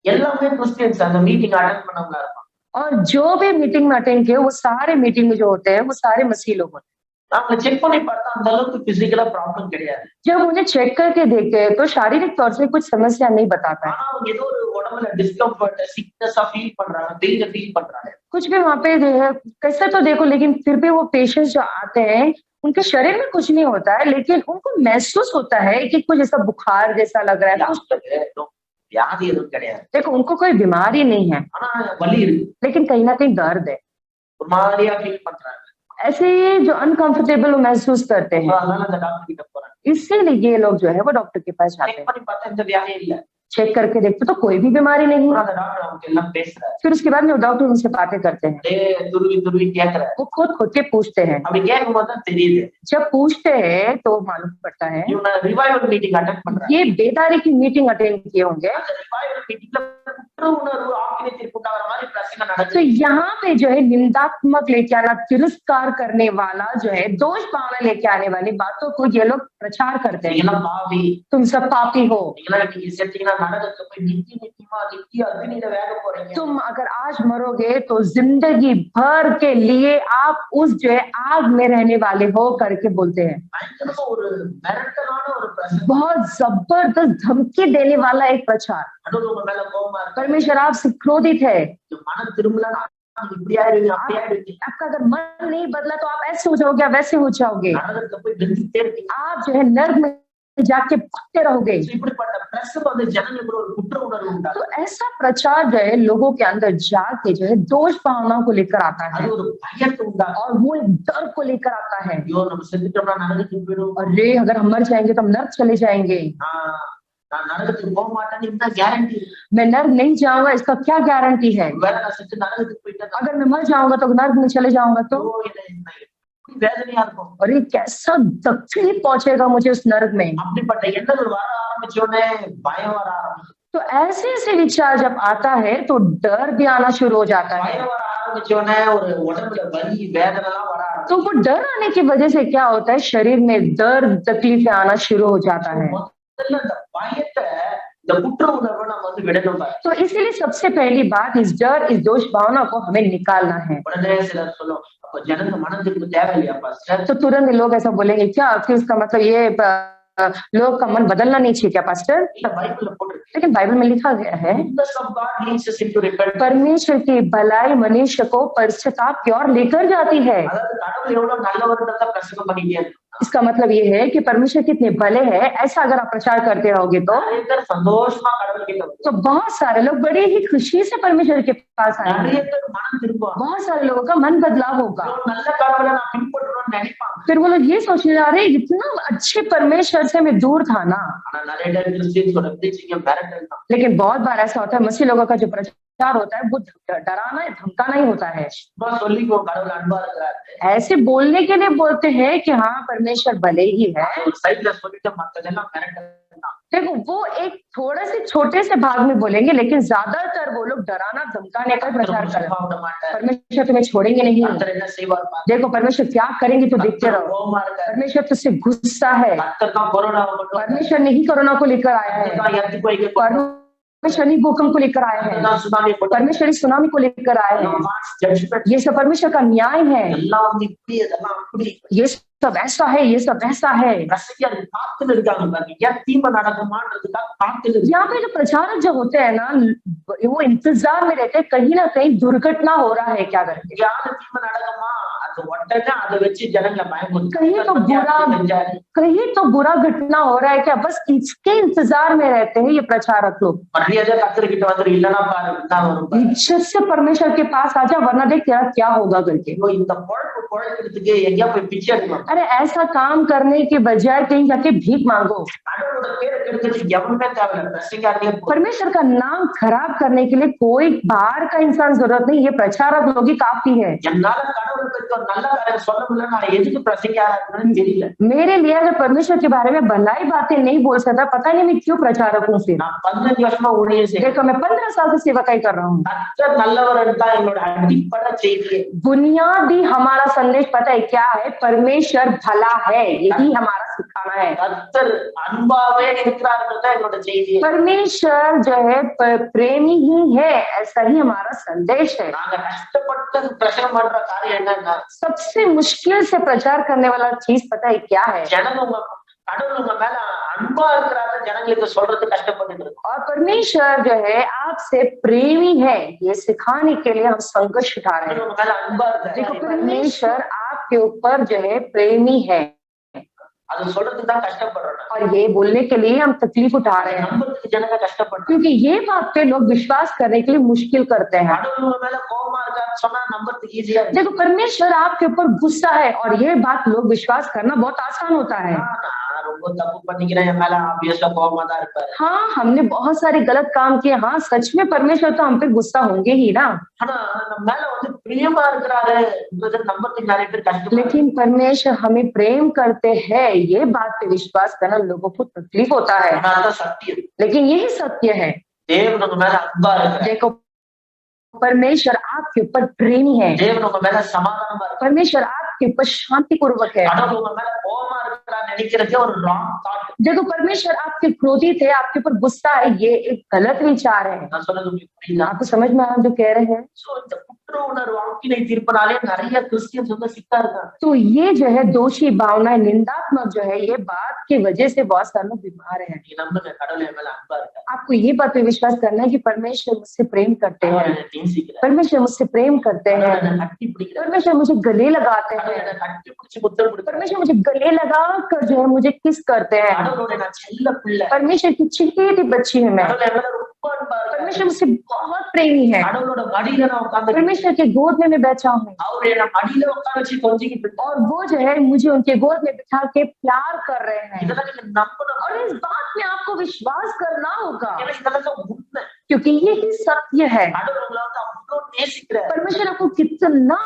எல்லாமே கிறிஸ்டியன்ஸ் அந்த மீட்டிங் அட்டெண்ட் பண்ணவங்களா இருப்பாங்க. और जो भी मीटिंग में अटेंड किए वो सारे मीटिंग में जो होते हैं वो सारे मसीह लोग होते हैं। அவங்க செக் பண்ணி பார்த்தா அந்த அளவுக்கு பிசிக்கலா ப்ராப்ளம் கிடையாது. जब उन्हें चेक करके देखते हैं तो शारीरिक तौर से कुछ समस्या नहीं बताता है, ஆனா அவங்க ஏதோ ஒரு உடம்புல டிஸ்கம்ஃபர்ட், சிக்னஸா ஃபீல் பண்றாங்க, பெயின ஃபீல் பண்றாங்க. कुछ भी वहाँ पे जो है कैसे तो देखो, लेकिन फिर भी वो पेशेंट्स जो आते हैं उनके शरीर में कुछ नहीं होता है, लेकिन उनको महसूस होता है कि कुछ ऐसा बुखार जैसा लग रहा है, कुछ வியாதி எதுவும் கிடையாது. देखो उनको कोई बीमारी नहीं है, ஆனா வலி இருக்கு, लेकिन कहीं ना कहीं दर्द है, ஒரு மாதிரியா ஃபீல் பண்றாங்க. ऐसे ये जो अनकंफर्टेबल महसूस करते हैं, அதனால அந்த டாக்டர் கிட்ட போறாங்க. इसीलिए ये लोग जो है वो डॉक्टर के पास जाते செக் हैं, பண்ணி பார்த்தா இந்த வியாதி இல்ல. चेक करके देखते तो कोई भी बीमारी नहीं है। அந்த டாக்டர் அவங்க எல்லாம் பேசுறாரு. फिर उसके बाद में वो डॉक्टर उनसे बातें करते हैं, அப்படியே துருவி துருவி கேக்குறாரு. वो खुद खुद के पूछते हैं, அப்படி கேட்கும்போது தான் தெரியுது जब पूछते हैं तो मालूम पड़ता है இவங்க ரிவைவல் மீட்டிங் அட்டெண்ட் பண்றாங்க. ये बेदारी की मीटिंग अटेंड किए होंगे। அந்த ரிவைவல் மீட்டிங்ல குற்ற உணர்வு ஆக்கினத்திற்கு உண்டாகிற மாதிரி பிரச்சனை तो நடக்குது. यहाँ पे जो है निंदात्मक लेके आना, तिरस्कार करने वाला जो है दोष भावना लेके आने वाली बातों को ये लोग प्रचार करते हैं, நீங்களாம் பாவி, तुम सब पापी हो, நீங்களாம் இன்னைக்கு செத்தீங்கன்னா நரகத்துல போய் நித்திய அக்னியில வேக போறீங்க. तुम अगर आज मरोगे तो जिंदगी भर के लिए आप उस जो है आग में रहने वाले हो करके बोलते हैं। பயங்கரமா ஒரு மிரட்டலான ஒரு பிரச்சனை. बहुत जबरदस्त धमकी देने वाला एक प्रचार। நடுவுல உங்க மேல கோபமா இருக்கு. परमेश्वर आपसे क्रोधित है, மனம் திரும்பலன்னா இப்படி ஆயிடுவீங்க, அப்படி ஆயிடுவீங்க. आपका अगर मन नहीं बदला तो आप ऐसे हो जाओगे, आप वैसे हो जाओगे, நரகத்துல போய் வெந்திட்டே இருப்பீங்க. आप जो है नर्क में जाके भटकते रहोगे। இப்படிப்பட்ட பிரச்சனை ஜனங்களுக்கு ஒரு குற்ற உணர்வு உண்டாகும். तो ऐसा प्रचार जो है लोगों के अंदर जाके जो है दोष भावनाओं को लेकर आता है, அது ஒரு பயத்தை உண்டாகும். और वो एक डर को लेकर आता है, ஐயோ நம்ம செத்துட்டோம்னா நரகத்துக்கு போயிடும். अरे अगर हम मर जाएंगे तो हम नर्क चले जाएंगे, நான் நரகத்துக்கு போக மாட்டேன்னு இந்த கேரண்டி. मैं नर्क नहीं जाऊंगा इसका क्या गारंटी है, வேற நான் செத்து நரகத்துக்கு போயிட்டேன், अगर मैं मर जाऊंगा तो नर्क में चले जाऊंगा तो, வேதனையா இருக்கும். और ये कैसा तकलीफ पहुंचेगा मुझे उस नर्क में। அப்படிப்பட்ட எண்ணங்கள் வர ஆரம்பிச்சோடனே பயம் வர ஆரம்பிச்சு. तो ऐसे ऐसे विचार जब आता है तो डर भी आना शुरू हो जाता है। பயம் வர ஆரம்பிச்சோடனே ஒரு உடம்புல வலி வேதனை எல்லாம் வர ஆரம்பிச்சு. तो वो डर आने की वजह से क्या होता है, शरीर में दर्द तकलीफें आना शुरू हो जाता है। முதல்ல அந்த பயத்தை, இந்த குற்ற உணர்வை நம்ம விடணும். तो इसीलिए सबसे पहली बात इस डर, इस दोष भावना को हमें निकालना है। உடனே சிலர் சொல்லும், அப்ப ஜனங்க மனம் திரும்ப தேவையில்லையா பாஸ்டர்? तो तुरंत लोग ऐसा बोलेंगे, क्या कि उसका मतलब ये लोग का मन बदलना नहीं चाहिए क्या पास्टर? இல்ல பைபிள்ல போட்டிருக்கு. लेकिन बाइबल में लिखा गया है Goodness of God leads us into repentance. परमेश्वर की भलाई मनुष्य को पश्चाताप की ओर लेकर जाती है। அதாவது கடவுள் எவ்வளவு நல்லவர்ன்றத பிரசங்கம் பண்ணிட்டே இருக்கு. इसका मतलब ये है कि परमेश्वर कितने भले हैं, ऐसा अगर आप प्रचार करते रहोगे तो நிறைய பேர் சந்தோஷமா கடவுள் கிட்ட வருவாங்க. तो बहुत सारे लोग बड़े ही खुशी से परमेश्वर के पास आएंगे। நிறைய பேர் மனம் திரும்புவாங்க. बहुत सारे लोगों का मन बदलाव होगा। ஒரு நல்ல கடவுளை நான் பின்பற்றணும்னு நினைப்பாங்க. फिर वो लोग ये सोचने जा रहे इतना अच्छे परमेश्वर से मैं दूर था ना। ஆனா நிறைய பேர் கிறிஸ்டியன்ஸோட பிரீச்சிங் மிரட்டல் தான். लेकिन बहुत बार ऐसा होता है मसीह लोगों का जो प्रचार होता है वो डराना धमकाना ही होता है। சும்மா சொல்லிக்கோ கடவுள் अன்பா இருக்கிறாரு. ऐसे बोलने के लिए बोलते हैं कि हाँ परमेश्वर भले ही है। ஒரு சைடுல சொல்லிட்டு மத்ததெல்லாம் மிரட்டல் தான். देखो वो एक थोड़े से छोटे से भाग में बोलेंगे लेकिन ज्यादातर वो लोग डराना धमकाने का प्रचार करें। சும்மா விட மாட்டார். परमेश्वर तुम्हें छोड़ेंगे नहीं। கர்த்தர் என்ன செய்வார் பாரு. देखो परमेश्वर क्या करेंगे तो देखते रहो। கோவமா இருக்காரு. परमेश्वर तुझसे गुस्सा है। கர்த்தர் தான் கொரோனாவை கொண்டு வந்தார். परमेश्वर नहीं कोरोना को लेकर आया है। கர்த்தர் தான் எர்த்குவேக்கை கொண்டு வந்தார். परमेश्वर नहीं भूकंप को लेकर आया है। கர்த்தர் தான் சுனாமி கொண்டு வந்தார். परमेश्वर इस सुनामी को लेकर आया है। God's judgment. ये सब परमेश्वर का न्याय है। எல்லாம் வந்து இப்படி அதெல்லாம் அப்படி. ये सब ऐसा है, ये सब ऐसा है। ரசிகர் காத்துல இருக்காங்க பாருங்க. ஏன் தீமை நடக்குமான்றதுக்காக காத்துல இருக்காங்க. यहाँ पे जो प्रचारक जो होते हैं ना वो इंतजार में रहते हैं कहीं ना कहीं दुर्घटना हो रहा है क्या करके। யாரு தீமை நடக்குமா அது உடனே அதை வச்சு ஜனங்களை பயமுறுத்தி कहीं तो बुरा घटना हो रहा है क्या, बस इसके इंतजार में रहते हैं ये प्रचारक लोग। மரியாதை கர்த்தர்கிட்ட வந்து இல்லனா பாரு என்ன வரும் பாரு. इज्जत से परमेश्वर के पास आजा वरना देख तेरा क्या होगा करके। ஐயோ, இந்த பொழப்பு பொழைக்கிறதுக்கு எங்கேயா போய் பிச்சை எடுக்கணும். अरे ऐसा काम करने के बजाय कहीं जाके भीख मांगो। கடவுளோட பேரை கெடுக்கிறதுக்கு எவனுமே தேவையில்லை. பிரசங்காரனே போதும். परमेश्वर का नाम खराब करने के लिए कोई बाहर का इंसान जरूरत नहीं, ये प्रचारक लोग ही काफी है। என்னால கடவுளை பத்தி ஒரு நல்ல காரியம் சொல்ல முடியல, நான் எதுக்கு பிரசங்கியாரா இருக்கணும்னு தெரியல. मेरे लिए अगर परमेश्वर के बारे में भलाई बातें नहीं बोल सकता, पता नहीं मैं क्यों प्रचारक हूँ फिर। நான் 15 வருஷமா ஊழியம் செய்றேன். देखो मैं 15 साल से सेवकाई कर रहा हूँ। கர்த்தர் நல்லவர் தான் என்னோட அடிப்படை செய்தியே. बुनियादी हमारा संदेश पता है क्या है, परमेश्वर भला है, यही हमारा सिखाना है। கர்த்தர் அன்பாவே இருக்கிறார்கள் தான் என்னோட செய்தியே. परमेश्वर जो है प्रेमी ही है, ऐसा ही हमारा संदेश है। நாங்க கஷ்டப்பட்டு பிரசங்கம் பண்ற காரியம் என்னன்னா, सबसे मुश्किल से प्रचार करने वाला चीज पता है क्या है, ஜனங்க கடவுள் உங்க மேல அன்பா இருக்கிறாரு ஜனங்களுக்கு சொல்றது கஷ்டப்பட்டு இருக்கோம். और परमेश्वर जो है आपसे प्रेमी है, ये सिखाने के लिए हम संघर्ष उठा रहे हैं। உங்க மேல அன்பா இருக்காரு. देखो परमेश्वर आपके ऊपर जो है प्रेमी है அது சொல்றதுக்கு தான் கஷ்டப்படுறோம். और ये बोलने के लिए हम तकलीफ उठा रहे हैं, நம்புறதுக்கு ஜனங்க கஷ்டப்படுறாங்க. क्योंकि ये बात पे लोग विश्वास करने के लिए मुश्किल करते हैं। கடவுள் உங்க மேல கோபமா இருக்காருன்னு சொன்னா நம்புறதுக்கு ஈஸியா இருக்கு. देखो परमेश्वर आपके ऊपर गुस्सा है और ये बात लोग विश्वास करना बहुत आसान होता है। நான் ரொம்ப தப்பு பண்ணிக்கிறேன், என் மேல ஆப்வியஸா கோபமா தான் இருப்பாரு. हाँ हमने बहुत सारे गलत काम किए, हाँ सच में परमेश्वर तो हम पे गुस्सा होंगे ही ना, ஆனா நம்ம மேல வந்து பிரியமா இருக்கிறாருன்றத நம்புறதுக்கு நிறைய பேர் கஷ்டப்படுறாங்க. लेकिन परमेश्वर हमें प्रेम करते हैं ये बात पे विश्वास करना लोगों को तकलीफ होता है, ஆனா அதான் சத்தியம். लेकिन यही सत्य है। தேவன் உங்க மேல அன்பா இருக்கிறார். देखो परमेश्वर आपके ऊपर प्रेमी है, தேவன் உங்க மேல சமாதானமா இருக்கிறார். परमेश्वर आपके ऊपर शांति पूर्वक है। கடவுள் உங்க மேல கோபமா இருக்கிறான்னு நினைக்கிறதே ஒரு ராங் தாட். देखो परमेश्वर आपके क्रोधित है, आपके ऊपर गुस्सा है, ये एक गलत विचार है। நான் சொல்றது உங்களுக்கு புரியுதா? आपको समझ में आप जो कह रहे हैं, சோ இந்த குற்ற உணர்வு ஆக்கினை தீர்ப்பினாலே நிறைய கிறிஸ்டியன்ஸ் வந்து சிக்கா இருக்காங்க. तो ये जो है दोषी भावनाएं निंदात्मक जो है ये बात की वजह से बहुत सारे लोग बीमार हैं। நீங்க நம்புங்க, கடவுள் என் மேல அன்பா இருக்காரு. आपको ये बात पे विश्वास करना है कि परमेश्वर मुझसे प्रेम करते हैं, கடவுள் என்னை நேசிக்கிறார். परमेश्वर मुझसे प्रेम करते கடவுள் हैं, என்னை கட்டி பிடிக்கிறார். परमेश्वर मुझे गले लगाते கடவுள் हैं, என்னை கட்டி பிடிச்சு முத்தம் கொடுக்கிறார். परमेश्वर मुझे गले लगा कर जो है मुझे किस करते हैं। கடவுளோட நான் செல்ல பிள்ளை. परमेश्वर की चिटी बच्ची है मैं, கடவுள் என் மேல ரொம்ப அன்பா இருக்காரு. परमेश्वर मुझसे बहुत प्रेमी है, கடவுளோட மடியில நான் உட்கார்ந்து परमेश्वर के गोद में मैं बैठा हूँ அவர் என்ன மடியில உட்கார வச்சு கொஞ்சிக்கிட்டு இருக்காரு. और वो जो है मुझे उनके गोद में बिठा के प्यार कर रहे हैं। இதெல்லாம் நீங்க நம்பணும். और इस बात में आपको विश्वास करना होगा, ஏன்னா இதெல்லாம் தான் உண்மை. क्योंकि यही सत्य है। கடவுள் உங்களை வந்து அவ்வளவு நேசிக்கிறார். परमेश्वर आपको कितना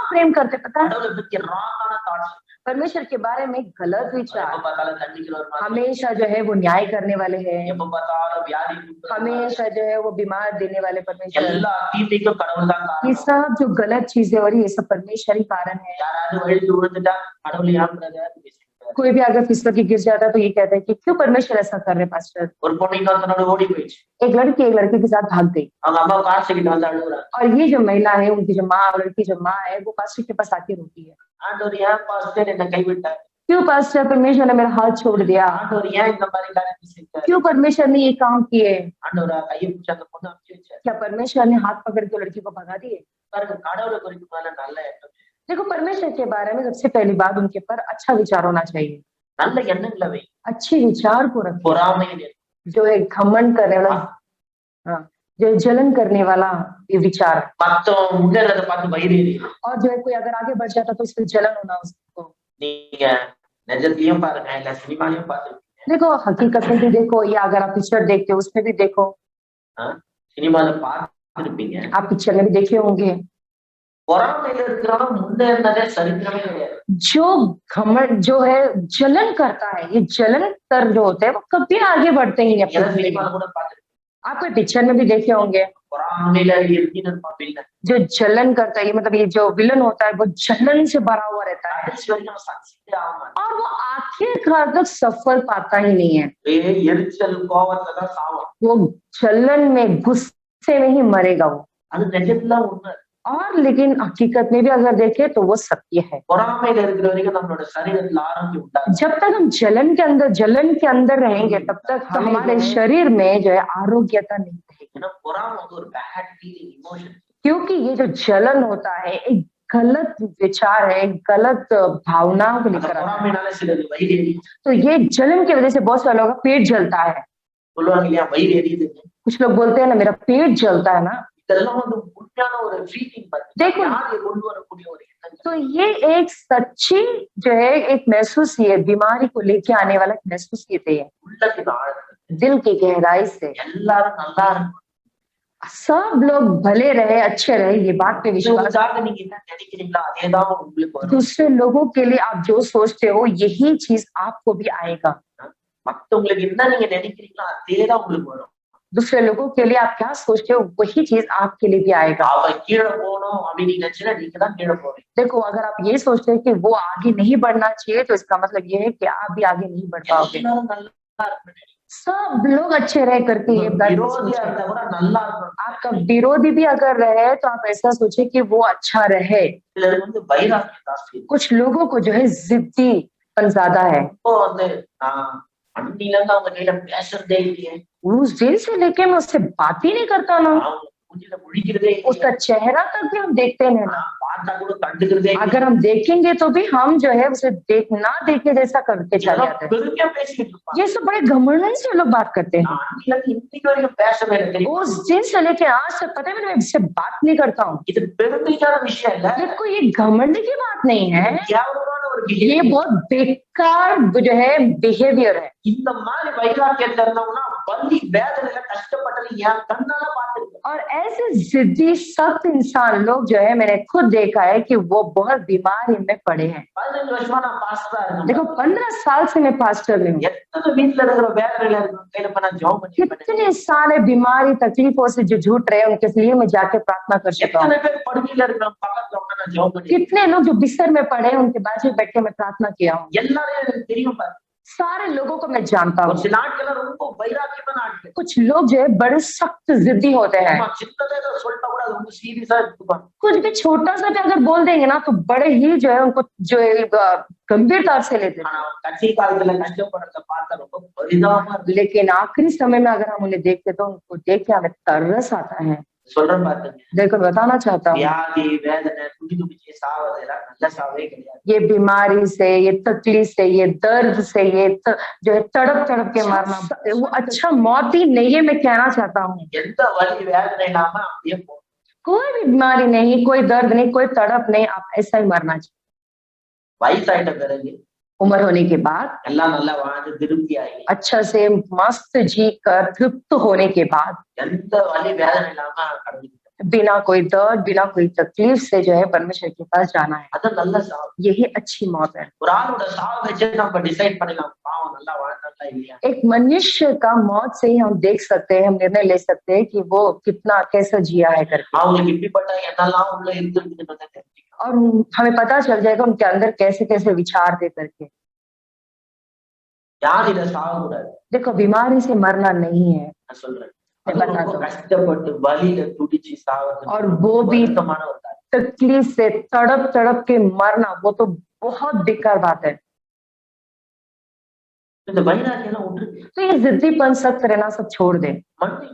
प्रेम करते पता है, கடவுளை பத்தி ராங்கான தாட்ஸ். परमेश्वर के बारे में गलत எப்ப विचार, பார்த்தாலும் தண்டிக்கிற ஒரு மாதிரி. हमेशा जो है वो न्याय करने वाले हैं, எப்ப பார்த்தாலும் வியாதி கொடுக்கிற மாதிரி. हमेशा जो है वो बीमार देने वाले परमेश्वर, எல்லா தீமைக்கும் கடவுள் தான் ये காரணம். सब जो गलत चीजें और ये सब परमेश्वर ही कारण है। யாராவது வழிந்து விழுந்துட்டா கடவுள் ஏன் பிரதர் பேசிக்கிறார். कोई भी अगर फिसल के गिर जाता है तो ये कहता है कि क्यों परमेश्वर ऐसा कर रहे पास्टर। ஒரு பொண்ணு இன்னொருத்தனோட ஓடி போயிடுச்சு. एक लड़के के साथ भाग गई அவங்க அம்மா காசு கிட்ட வந்து அழுகுறாங்க. और ये जो महिला है उनकी जो माँ और लड़की जो माँ है वो पास्टर के पास आके रोती है, ஆண்டவர் ஏன் பாஸ்டர் என்ன கைவிட்டார். क्यों पास्टर परमेश्वर ने मेरा हाथ छोड़ दिया, ஆண்டவர் ஏன் இந்த மாதிரி காரியத்தை செஞ்சாரு? क्यों परमेश्वर ने ये काम किए, ஆண்டவரா கையை பிடிச்சு அந்த பொண்ணு அமுச்சு வச்சாரு. क्या परमेश्वर ने हाथ पकड़ के लड़की को भगा दिए? பாருங்க, கடவுளை குறித்து மேல நல்ல எண்ணம், देखो परमेश्वर के बारे में सबसे पहली बात उनके ऊपर अच्छा विचार होना चाहिए, நல்ல எண்ணங்களை வை. अच्छे विचार को रखो। பொறாமையில் இரு. जो एक घमंड करने वाला, हाँ, जो जलन करने वाला ये विचार, மத்தவன் முன்னேறதை பார்த்து வயிறு எரி. और जो है कोई अगर आगे बढ़ जाता तो इससे जलन होना उसको। நீங்க நிஜத்திலயும் பாருங்க, இல்ல சினிமாலையும் பார்த்துருப்பீங்க. देखो हकीकत में भी देखो या अगर आप पिक्चर देखते हो उसमें भी देखो, சினிமால பார்த்துருப்பீங்க. आप पिक्चर में भी देखे होंगे, பொறாமையில இருக்கிறவங்க முன்னேறினதே சரித்திரமே கிடையாது. जो घमंड जो है जलन करता है, ये जलन कर जो होते हैं वो कभी आगे बढ़ते ही नहीं अपनी ஏன்னா जिंदगी சினிமால में। கூட பார்த்துருப்பீங்க. आप कोई पिक्चर में भी देखे होंगे, பொறாமையில இருக்கின்ற வில்லன் जो जलन करता है, ये मतलब ये जो विलन होता है वो जलन से भरा हुआ रहता है கடைசி வரைக்கும் சக்சஸே ஆக மாட்டான். और वो आखिरकार तक सफल पाता ही नहीं है। எரிச்சல் கோவத்துல தான் சாவான். वो जलन में गुस्से में ही मरेगा वो। அது நிஜத்துல உண்மை. और लेकिन हकीकत में भी अगर देखें तो वो सत्य है। பொறாமையில இருக்கிற வரைக்கும் நம்மளோட சரீரத்துல ஆரோக்கியம் உண்டாகும். जब तक हम जलन के अंदर रहेंगे तब तक तो हमारे शरीर में जो है आरोग्यता नहीं रहेगी, ஏன்னா பொறாமை வந்து ஒரு பேட் ஃபீலிங், இமோஷன். क्योंकि ये जो जलन होता है एक गलत विचार है, एक गलत भावनाओं को அந்த लेकर आता है। பொறாமைனால சிலது வயிறு எரி. तो ये जलन की वजह से बहुत सारे लोगों का पेट जलता है। சொல்லுவாங்க இல்லையா, வயிறு எரியுது. कुछ लोग बोलते हैं ना मेरा पेट जलता है ना। இதெல்லாம் வந்து உண்மையான ஒரு ஃபீலிங் பத்தி देखो யாரு கொண்டு வரக்கூடிய ஒரு எண்ணங்கள். तो ये एक सच्ची जो है एक महसूस ये बीमारी को लेके आने वाला एक महसूस ये थे, உள்ளத்தின் ஆழத்துல दिल की गहराई से எல்லாரும் நல்லா இருக்கும். सब लोग भले रहे अच्छे रहे, ये बात पे विश्वास। உங்களுக்காக நீங்க என்ன நினைக்கிறீங்களோ அதேதான் உங்களுக்கு வரும். दूसरे लोगों के लिए आप जो सोचते हो यही चीज आपको भी आएगा। மத்தவங்களுக்கு என்ன நீங்க நினைக்கிறீங்களோ அதேதான் உங்களுக்கு வரும். दूसरे लोगों के लिए आप क्या सोचते हो वही चीज आपके लिए भी आएगा। அவன் கீழே போகணும் அப்படின்னு நீங்க நினைச்சா நீங்க தான் கீழே போவீங்க. देखो अगर आप ये सोचते हैं कि वो आगे नहीं बढ़ना चाहिए तो इसका मतलब ये है कि आप भी आगे नहीं बढ़ पाओगे। எல்லாரும் நல்லா இருக்கணும். सब लोग अच्छे रह करके ये बात விரோதியா सोचें। இருந்தா கூட நல்லா இருக்கணும். आपका विरोधी भी अगर रहे तो आप ऐसा सोचे कि वो अच्छा रहे। சிலருக்கு வந்து வைராக்கியம் ஜாஸ்தி இருக்கும். कुछ लोगों को जो है जिद्दीपन ज्यादा है, இப்போ வந்து அன்னில இருந்து அவங்க கையில பேசுறதே இல்லையே, उस दिन से लेके मैं उससे बात ही नहीं करता ना, அவங்க மூஞ்சில முழிக்கிறதே उसका இல்லையே, चेहरा तक भी हम देखते नहीं ना। பார்த்தா கூட கண்டுக்கிறதே இல்லையே. अगर हम देखेंगे तो भी हम जो है उसे ना देखने जैसा करके चले இதெல்லாம் जाते हैं। பெருமையா பேசிட்டு இருப்பாங்க. ये सब बड़े घमंड से लोग बात करते हैं। நான் அன்னில இருந்து இன்னைக்கு வரைக்கும் பேசவே இல்லை தெரியுமா? उस दिन से लेके आज तक पता है मैं इससे बात नहीं करता हूँ। இது பெருமைக்கான விஷயம் இல்ல, ये कोई घमंड की बात नहीं है, கேவலமான ஒரு ये behavior. बहुत बेकार जो है बिहेवियर है। இந்த மாதிரி வைராக்கியம் இருந்தவங்கன்னா வலி வேதனையில கஷ்டப்பட்டது என் கண்ணால பார்த்திருக்கேன். और ऐसे जिद्दी सख्त इंसान लोग जो है मैंने खुद देखा है कि वो बहुत बीमारी में पड़े हैं। 15 வருஷமா நான் பாஸ்டரா देखो இருக்கேன். 15 साल से मैं पास्टर में हूँ। எத்தனை வீட்டுல இருக்கிற வேதனையில இருக்கிற கையில இப்ப நான் ஜெபம் பண்ணி कितने सारे बीमारी तकलीफों से जो झूठ रहे हैं उनके लिए मैं जाके प्रार्थना कर चुका हूँ। எத்தனை பேர் படுக்கையில இருக்கிற பக்கத்துல உட்கார்ந்து நான் ஜெபம் பண்ணி कितने लोग जो बिस्तर में पड़े हैं उनके बाजू में बैठ के मैं प्रार्थना किया हूँ। எல்லாரையும் எனக்கு தெரியும் பாரு. सारे लोगों को मैं जानता ஒரு हूँ। சில ஆட்கள் ரொம்ப வைராக்கியமான ஆட்கள். कुछ लोग जो है बड़े सख्त जिद्दी होते हैं, நம்ம சின்னதா ஏதோ சொல்லிட்டா கூட அது ரொம்ப சீரியஸா எடுத்துப்பாங்க. कुछ भी छोटा सा भी अगर बोल देंगे ना तो बड़े ही जो है उनको जो है गंभीरता से लेते हैं। ஆனா கட்சி காலத்துல கஷ்டப்படுறத பார்த்தா ரொம்ப பரிதாபமா இருக்கு. लेकिन आखिरी समय में अगर हम उन्हें देखते तो उनको देख के हमें तरस आता है। சொல்றேன் பாத்துங்க, देखो बताना चाहता हूँ, வியாதி வேதனை துடி துடிச்சு சாவதெல்லாம் நல்ல சாவே கிடையாது. ये बीमारी से, ये तकलीफ से, ये दर्द से, ये जो है तड़प तड़प के मारना वो अच्छा मौत ही नहीं है। मैं कहना चाहता हूँ எந்த வலி வேதனை இல்லாம அப்படியே போகும். कोई भी बीमारी नहीं, कोई दर्द नहीं, कोई तड़प नहीं, आप ऐसा ही मरना चाहिए। வயசாயிட்ட பிறகு उम्र होने के बाद எல்லாம் நல்லா வாழ்ந்து திருப்தி ஆகி अच्छा से मस्त जी कर तृप्त होने के बाद எந்த வலி வேதனை இல்லாம கடவுள் बिना कोई दर्द बिना कोई तकलीफ से जो है परमेश्वर के पास जाना है, அது நல்ல சாவு. यही अच्छी मौत है। ஒரு ஆளோட சாவு வச்சு நம்ம டிசைட் பண்ணலாம் பாவம் நல்லா வாழ்ந்தாங்களா இல்லையா. एक मनुष्य का मौत से ही हम देख सकते हैं, हम निर्णय ले सकते हैं कि वो कितना कैसा जिया है करके, அவங்களுக்கு இப்படிப்பட்ட என்னெல்லாம் உள்ள இருந்துருக்குன்னு தெரிஞ்சுக்கலாம். और हमें पता चल जाएगा उनके अंदर कैसे कैसे विचार दे करके। யார் இதை சாகக்கூடாது. देखो बीमारी से मरना नहीं है, நான் சொல்றேன், मैं அது बता ரொம்ப दूं, கஷ்டப்பட்டு வலியில துடிச்சு சாவது और वो भी வருத்தமான ஒரு காரியம். तकलीफ से तड़प तड़प के मरना वो तो बहुत बेकार बात है। இந்த வைராகியம் எல்லாம் விட்டுருங்க. तो ये जिद्दीपन, सख्त रहना सब छोड़ दे, மன்னி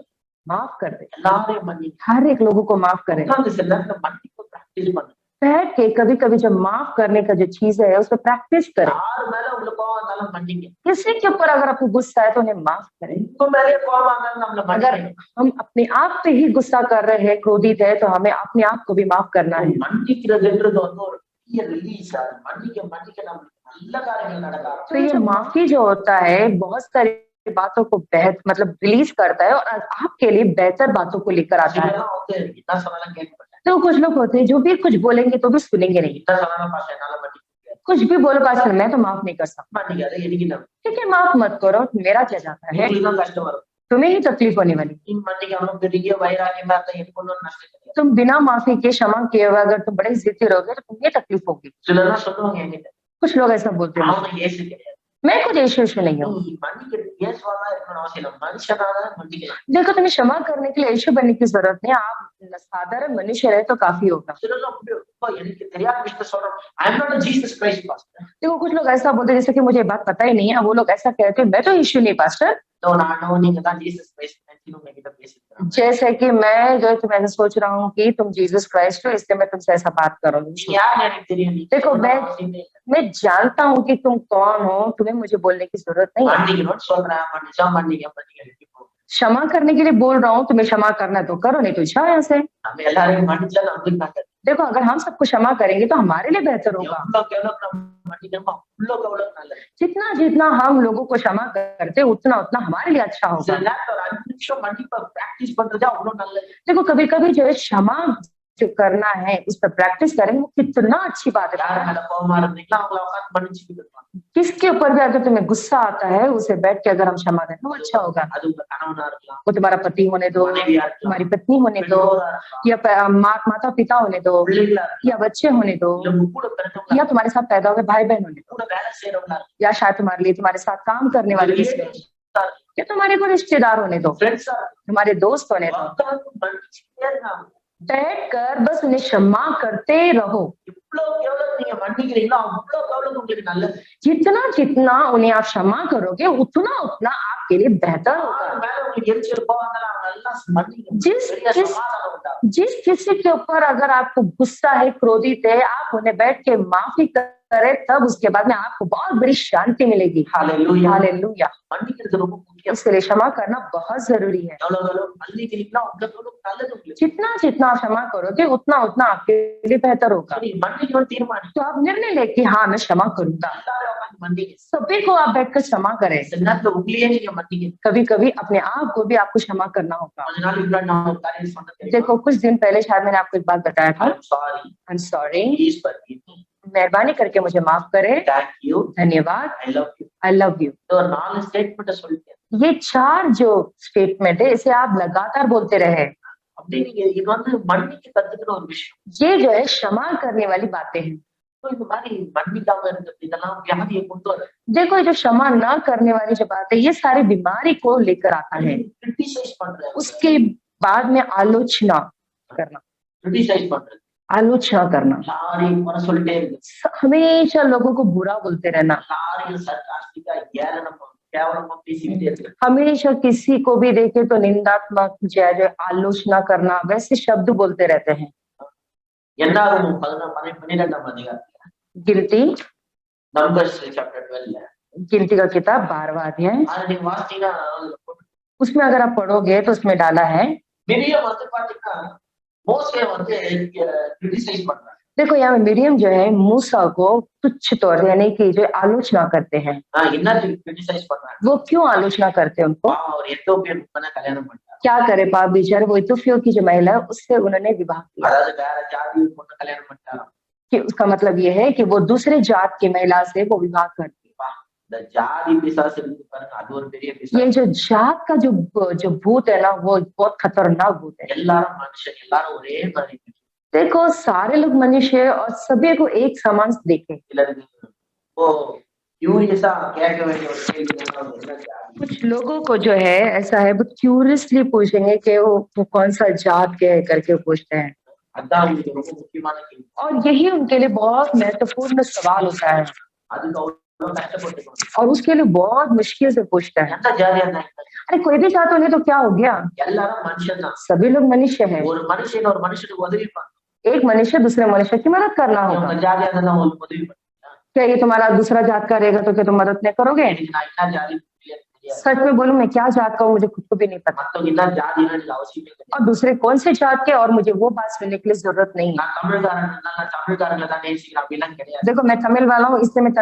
माफ कर दे, எல்லாரையும் மன்னி. हर एक लोगों को माफ करे। உட்கார்ந்து சில நேரத்துல மன்னிப்பு பிராக்டிஸ் பண்ணுங்க. बैठ के कभी-कभी जब माफ करने का जो चीज़ है, उसपे प्रैक्टिस करें। யார் மேல உங்களுக்கு கோவம் வந்தாலும் மன்னிங்க. किसी के ऊपर अगर आपको गुस्सा है तो उन्हें माफ करें। உங்க மேலயே கோவம் வந்தாலும் நம்மள अगर மன்னிங்க. हम अपने आप पे ही गुस्सा कर रहे हैं, क्रोधित है, तो हमें अपने आप को भी माफ करना है। மன்னிக்கிறதுன்றது வந்து ஒரு பெரிய ரிலீஸ். அது மன்னிக்க மன்னிக்க நம்மளுக்கு நல்ல காரியங்கள் நடக்க तो ஆரம்பிக்கும். ये माफी जो होता है, बहुत सारी बातों को मतलब रिलीज करता है और आपके लिए बेहतर बातों को लेकर आता है। சிலர்லாம் வந்து என்ன சொன்னாலும் கேட்க மாட்டாங்க. तो कुछ लोग होते हैं जो भी कुछ बोलेंगे तो भी सुनेंगे नहीं। என்ன சொன்னாலும் பாஸ்டர் என்னால மன்னிக்க முடியாது. कुछ भी बोलो पास्टर मैं तो माफ नहीं कर सकता। மன்னிக்காத எனக்கு என்ன? ठीक है, माफ मत करो, मेरा क्या जाता है, உங்களுக்கு தான் कष्ट வரும். तुम्हें ही तकलीफ होने वाली। நீ மன்னிக்காம பெரிய வைராகியமா இருந்தா எனக்கு ஒண்ணும் நஷ்டம் கிடையாது. तुम बिना माफी के क्षमा किए हुए अगर तुम बड़े जिद्दी रहोगे तो तुम्हें तकलीफ होगी। சிலர்லாம் சொல்லுவாங்க என்கிட்ட, कुछ लोग ऐसा बोलते हैं, அவங்க இயேசு கிடையாது. मैं खुद यीशु नहीं हूँ। நீ மன்னிக்கிறது இயேசுவாதான் இருக்கணும்னு அவசியம் இல்லை. மனுஷனாதான் மன்னிக்கலாம். देखो तुम्हें क्षमा करने के लिए यीशु बनने की जरूरत नहीं, आप साधारण मनुष्य रहे तो काफी होगा। சிலர்லாம் அப்படி, "அப்பா, எனக்கு தெரியாத விஷயத்த சொல்றோம். I am not Jesus Christ pastor." देखो कुछ लोग ऐसा बोलते हैं जैसे कि मुझे ये बात पता ही नहीं है, वो लोग ऐसा कहते हैं मैं तो यीशु नहीं पास्टर। No, no, நீங்க தான் ஜீசஸ் கிரைஸ்ட் நினைச்சு உங்ககிட்ட பேசிட்டு जैसे कि मैं जो तुम ऐसा सोच रहा हूँ कि तुम जीसस क्राइस्ट हो इसलिए मैं तुमसे ऐसा बात कर रहा நீ हूँ। யார் எனக்கு தெரியும். நீ देखो मैं जानता हूँ कि तुम कौन हो, तुम्हें मुझे बोलने की जरूरत नहीं है। மன்னிக்கணும்னு சொல்றேன். மன்னிச்சா மன்னிங்க மன்னிங்க. क्षमा करने के लिए बोल रहा हूँ, तुम्हें क्षमा करना है तो करो, नहीं तो जाओ यहाँ से। நம்ம எல்லாரையும் மன்னிச்சா நம்மளுக்கு நல்லது. देखो अगर हम सबको क्षमा करेंगे तो हमारे लिए बेहतर होगा। எவ்வளவுக்கு எவ்வளவு நம்ம மன்னிக்கணுமோ அவ்வளவுக்கு அவ்வளவு நல்லது. जितना जितना हम लोगों को क्षमा करते उतना उतना हमारे लिए अच्छा சில होगा। நேரத்துல ஒரு 5 நிமிஷம் மன்னிப்பை பிராக்டிஸ் பண்றது அவ்வளவு நல்லது. देखो कभी कभी जो है क्षमा जो करना है उस पर प्रैक्टिस करेंगे, वो कितना अच्छी बात யார் है। மேல கோவமா இருந்தீங்களோ அவங்கள உட்காந்து மன்னிச்சுக்கிட்டு இருப்பாங்க. किसके ऊपर भी अगर तुम्हें गुस्सा आता है उसे बैठ के अगर हम क्षमा करें वो अच्छा होगा। அது உங்க கணவனா இருக்கலாம், वो तुम्हारा पति होने दो, மனைவியா இருக்கலாம், तुम्हारी पत्नी होने दो, பெற்றோரா இருக்கலாம், या माता पिता होने दो, பிள்ளைகளா இருக்கலாம், या बच्चे होने दो, இல்ல உங்க கூட பிறந்தவங்களா या तुम्हारे साथ पैदा हुए भाई बहन होने दो, கூட வேலை செய்யறவங்களா இருக்கலாம், या शायद तुम्हारे लिए तुम्हारे साथ काम करने वाले किसी हो, या तुम्हारे को रिश्तेदार होने दो, ஃப்ரெண்ட்ஸா இருக்கலாம். तुम्हारे दोस्त होने दो। உட்கார்ந்து மன்னிச்சுக்கிட்டே இருக்காங்க. बैठ कर बस उन्हें क्षमा करते रहो। எவ்வளவுக்கு எவ்வளவு நீங்க மன்னிக்கிறீங்களோ அவ்வளவுக்கு அவ்வளவு உங்களுக்கு நல்லது. जितना जितना उन्हें आप क्षमा करोगे उतना उतना आपके लिए बेहतर होगा। யார் மேல உங்களுக்கு எரிச்சல் கோவம் வந்தாலும் அவங்க எல்லாம் மன்னிங்க. जिस பெரிய जिस சமாதானம் உண்டாகும். जिस किसी के ऊपर अगर आपको गुस्सा है, क्रोधित है, आप उन्हें बैठ के माफी करें, तब उसके बाद में आपको बहुत बड़ी शांति मिलेगी। हालेलुया. हालेलुया। மன்னிக்கிறது ரொம்ப முக்கியம். इसलिए क्षमा करना बहुत जरूरी है। எவ்வளவு எவ்வளவு மன்னிக்கிறீங்களோ அவ்வளவு எவ்வளவு நல்லது உங்களுக்கு. जितना जितना आप क्षमा करोगे उतना उतना आपके लिए बेहतर होगा। சரி, மன்னிக்கணும்னு தீர்மானம். तो आप निर्णय ले कि हाँ मैं क्षमा करूंगा। எல்லாரும் உட்கார்ந்து மன்னிங்க. सभी को आप बैठकर क्षमा करें। சில நேரத்துல உங்களையே நீங்க மன்னிங்க. कभी कभी अपने आप को भी आपको क्षमा करना होगा। கொஞ்ச நாள் முன்னாடி நான் ஒரு காரியம் சொன்னேன். देखो कुछ दिन पहले शायद मैंने आपको एक बात बताया था। Sorry, I'm sorry, please forgive me. मेहरबानी करके मुझे माफ करें, Thank you. धन्यवाद, I love you. I love you. ஒரு 4 ஸ்டேட்மென்ட் சொல்லிட்டேன். ये 4 जो स्टेटमेंट है इसे आप लगातार बोलते रहे। அப்படி நீங்க இது வந்து மன்னிக்க கத்துக்கிற ஒரு விஷயம். ये जो है क्षमा करने वाली बातें हैं। இந்த மாதிரி மன்னிக்காம இருக்கிறது இதெல்லாம் வியாதியை கொண்டு வர. देखो ये जो क्षमा न करने वाली जो बात है ये सारी बीमारी को लेकर आता है। கிரிட்டிசைஸ் பண்றது, उसके बाद में आलोचना करना, கிரிட்டிசைஸ் பண்றது, आलोचना करना, எல்லாரையும் குறை சொல்லிட்டே இருக்கு, हमेशा लोगों को बुरा बोलते रहना, எல்லாரையும் சர்க்காஸ்டிக்கா ஏளனமா கேவலமா பேசிக்கிட்டே இருக்கு. हमेशा किसी को भी देखे तो निंदात्मक जो आलोचना करना वैसे शब्द बोलते रहते हैं। என்னாகும் 12ஆம் அதிகாரம் गिनती நம்பர்ஸ் சாப்டர் 12 गिनती का किताब 12वां अध्याय, அது நீங்க வாசிச்சீங்கன்னா उसमें अगर आप पढ़ोगे तो उसमें डाला है। மிரியம் வந்து பாத்தீங்கன்னா மோசே வந்து கிரிட்டிசைஸ் பண்றாங்க. देखो यहाँ में मिरियम जो है मूसा को तुच्छ तौर यानी कि जो आलोचना करते हैं। என்ன கிரிட்டிசைஸ் பண்றாங்க? वो क्यों आलोचना करते हैं उनको? அவர் எத்தோப்பியன் பொண்ணை கல்யாணம் பண்ணிட்டார். क्या करे पाप बेचारे, वो इथोपियो की जो महिला है उससे उन्होंने विवाह किया। அதாவது வேற ஜாதி பொண்ணை கல்யாணம் பண்ணிட்டாராம். कि उसका मतलब ये है कि वो दूसरे जात की महिला से वो विवाह करती है। இந்த ஜாதி பிசாசு இருக்கு பாருங்க, அது ஒரு பெரிய ये பிசாசு. जो जात का जो भूत है ना वो बहुत खतरनाक भूत है। எல்லாரும் மனுஷன், எல்லாரும் ஒரே மாதிரி. देखो सारे लोग मनुष्य है और सभी को एक समान देखे। சிலருக்கு ஓ யூரியஸா கேட்க வேண்டிய ஒரு கேள்வி என்ன ஜாதி? कुछ लोगों को जो है ऐसा है वो क्यूरियसली पूछेंगे कि वो कौन सा जात के है करके पूछते हैं, அதான் உங்களுக்கு ரொம்ப முக்கியமான கேள்வி. और यही उनके लिए बहुत महत्वपूर्ण सवाल होता है। அதுக்கு கஷ்டப்பட்டுக்கணும். और उसके लिए बहुत मुश्किल से पूछता है। எந்த ஜாதியா இருந்தாலும் अरे कोई भी जात होने तो क्या हो गया? எல்லாரும் மனுஷன் தான். सभी लोग मनुष्य हैं। ஒரு மனுஷன் ஒரு மனுஷனுக்கு உதவி பண்ணணும். एक मनुष्य दूसरे मनुष्य की मदद करना நீ உங்க होगा। ஜாதியா இருந்தா உங்களுக்கு உதவி பண்ணுவீங்களா? क्या ये तुम्हारा दूसरा जात करेगा तो क्या तुम मदद नहीं करोगे? எனக்கு நான் என்ன ஜாதி இல்லைன்னு தெரியாது. सच में बोलूं, मैं क्या जात का हूँ मुझे खुद को भी नहीं पता। மத்தவங்க என்ன ஜாதின்னு எனக்கு அவசியமே கிடையாது. और दूसरे कौन से जात के और मुझे वो बात सुनने के लिए जरूरत नहीं है। நான் தமிழ்காரன் இருந்தா நான் தமிழ்காரங்களை தான் நேசிக்கிறேன் அப்படிலாம் கிடையாது. देखो मैं तमिल वाला हूँ इसलिए मैं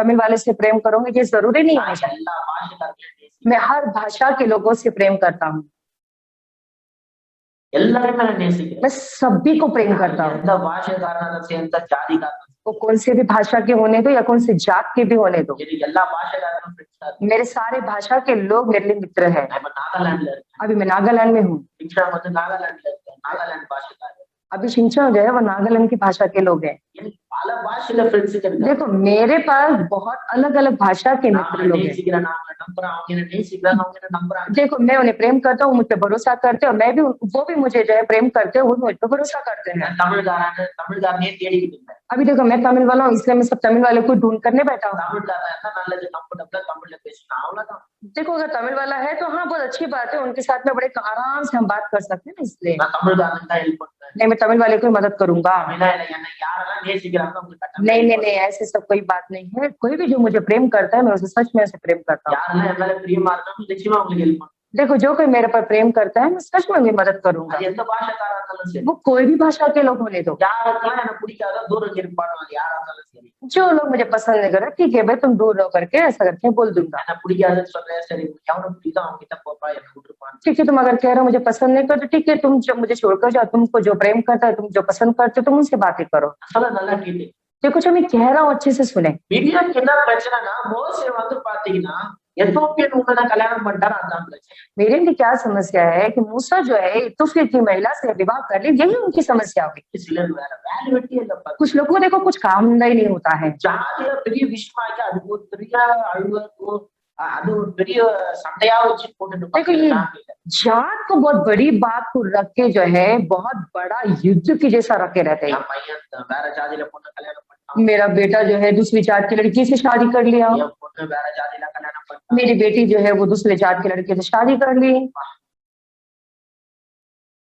तमिल वाले से प्रेम करूंगी, ये जरूरी नहीं நான் है। எல்லா பாஷைக்காரங்களையும் நேசிக்கிறேன். मैं हर भाषा के लोगों से प्रेम करता हूँ। எல்லாருமே நான் நேசிக்கிறேன். मैं सभी को प्रेम करता हूँ। எந்த பாஷைக்காரனாலும் சரி, எந்த ஜாதிக்காரனும் वो कौन से भी भाषा के होने दो या कौन से जात के भी होने दो, சரி, எல்லா பாஷைக்காரனும் ஃப்ரெண்ட்ஸா இருக்கு. मेरे सारे भाषा के लोग मेरे लिए मित्र हैं। நான் இப்ப நாகாலாந்துல இருக்கேன். अभी मैं नागालैंड में हूँ। பிக்ஷா வந்து நாகாலாந்துல இருக்கேன். நாகாலாந்து பாஷைக்காரர். अभी शिंचा जो है वो नागालैंड की भाषा के लोग हैं। எனக்கு பல பாஷையில ஃப்ரெண்ட்ஸ் இருக்காங்க. देखो मेरे पास बहुत अलग अलग भाषा के நான் मित्र அவங்களை लोग हैं। நேசிக்கிறேன், நான் அவங்களை நம்புறேன், அவங்க என்ன நேசிக்கிறாங்க, அவங்க என்ன நம்புறாங்க. देखो मैं उन्हें प्रेम करता हूँ, मुझ पे भरोसा करते हैं और मैं भी वो भी मुझे जो है प्रेम करते हैं, वो मुझ पे भरोसा करते हैं। நான் தமிழ்காரனே தேடிக்கிட்டு இருந்தேன். अभी देखो मैं तमिल वाला हूँ इसलिए मैं सब तमिल वाले को ढूंढ करने बैठा हूँ। தமிழ்காரன் இருந்தா நல்லது, கம்ஃபர்டபுளா தமிழ்ல பேசணும், அவ்வளவுதான். देखो अगर तमिल वाला है तो हाँ बहुत अच्छी बात है, उनके साथ में बड़े आराम से हम बात कर सकते हैं ना, इसलिए நான் தமிழ்காரனுக்கு தான் ஹெல்ப் பண்ணுவேன். नहीं मैं तमिल वाले को ही मदद करूंगा। அப்படின்னா என்னை யாரெல்லாம் நேசிக்கிறாங்க அவங்களுக்கு கட்டாயம் नहीं help नहीं नहीं ऐसे सब कोई बात नहीं है, कोई भी जो मुझे प्रेम करता है मैं उसे सच में उसे प्रेम करता हूँ। யாரெல்லாம் என் மேல பிரியமா இருக்காங்க நிச்சயமா அவங்களுக்கு ஹெல்ப் பண்ணுவேன். देखो जो कोई मेरे पर प्रेम करता है मैं सच में उनकी मदद करूंगा, அது எந்த பாஷைக்காரா இருந்தாலும் சரி. वो कोई भी भाषा के लोग होने दो। யாருக்கெல்லாம் எனக்கு பிடிக்காத தூரம் இருப்பானோ அது யாரா இருந்தாலும் சரி. जो लोग मुझे पसंद नहीं कर रहे ठीक है भाई तुम दूर रहो करके ऐसा करके बोल दूंगा। என்ன பிடிக்காதுன்னு சொல்றேன், சரி எவனுக்கு பிடிக்கும் அவங்க கிட்ட போப்பா, என்ன விட்டுருப்பான். ठीक है तुम अगर कह रहे हो मुझे पसंद नहीं करते ठीक है, तुम जो मुझे छोड़कर जाओ, तुमको जो प्रेम करता है तुम जो पसंद करते हो तुम उनसे बातें करो। சொல்ல நல்லா கேட்டு. देखो जो मैं कह रहा हूँ अच्छे से सुने। மிடியாக்கு என்ன பிரச்சனைனா மோசே வந்து பாத்தீங்கன்னா எத்தோப்பியன் உங்களை கல்யாணம் பண்ணிட்டாரு, அதான் பிரச்சனை. मेरे लिए क्या समस्या है कि मूसा जो है इतोफिया की महिला से विवाह कर ली, यही उनकी समस्या हुई। சிலர் வேற வேலை வெட்டியே இல்லப்பா. कुछ लोगों को देखो कुछ काम धंधा ही नहीं होता है। ஜாதியில பெரிய விஷயமாக்கி அது ஒரு பெரிய அழுவ அது ஒரு பெரிய சண்டையா வச்சு போட்டுட்டு देखो ये जात को बहुत बड़ी बात को रख के जो है बहुत बड़ा युद्ध के जैसा रखे रहते हैं। என் பையன் வேற ஜாதியில பொண்ணு கல்யாணம் பண்ணிட்டான், मेरा बेटा जो है दूसरी जात की लड़की से शादी कर लिया, என் பொண்ணு வேற ஜாதியில கல்யாணம் பண்ணிட்டான். मेरी बेटी जो है वो दूसरे जात के लड़के से शादी कर ली।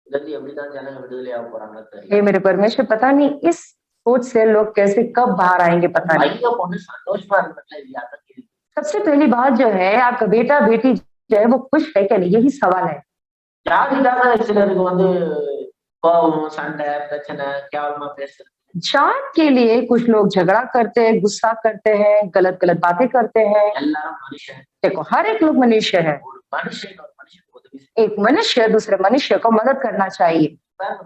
இதுல இருந்து எப்படிதான் ஜனங்க விடுதலையாக போறாங்க தெரியல. हे मेरे परमेश्वर, पता नहीं इस सोच से लोग कैसे कब बाहर आएंगे पता नहीं। பையன் பொண்ணு சந்தோஷமா இருந்தா இல்லையா அதான் கேள்வி. सबसे पहली बात जो है आपका बेटा बेटी जो है वो खुश है क्या नहीं, यही सवाल है। ஜாதிக்காக சிலருக்கு வந்து கோபம், சண்டை, பிரச்சனை, கேவலமா பேசுறது. जात के लिए कुछ लोग झगड़ा करते हैं, गुस्सा करते हैं, गलत गलत बातें करते हैं। எல்லாரும் மனுஷன். देखो हर एक लोग मनुष्य है, ஒரு மனுஷனுக்கு உதவி செய்ய. एक मनुष्य दूसरे मनुष्य को मदद करना चाहिए।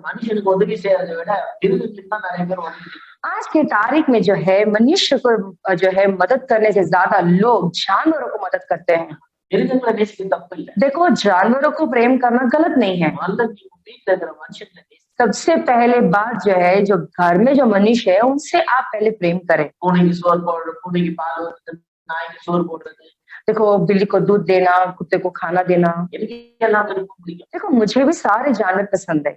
மனுஷனுக்கு உதவி செய்யறதை விட மிருகத்துக்கு தான் நிறைய பேர் உதவி செய்யறாங்க. आज के तारीख में जो है मनुष्य को जो है मदद करने से ज्यादा लोग जानवरों को मदद करते हैं। மிருகங்களை நேசிக்க தப்பு இல்லை. देखो जानवरों को प्रेम करना गलत नहीं है। முதல்ல நீ வீட்டுல இருக்கிற மனுஷங்களை நேசி. सबसे पहले बात जो है जो घर में जो मनुष्य है उनसे आप पहले प्रेम करें। பூனைக்கு சோறு போடுறது, பூனைக்கு பால் ஊத்துறது, நாய்க்கு சோறு போடுறது. देखो बिल्ली को दूध देना, कुत्ते को खाना देना, எனக்கு எல்லாம் மிருகம் பிடிக்கும். देखो मुझे भी सारे जानवर पसंद है।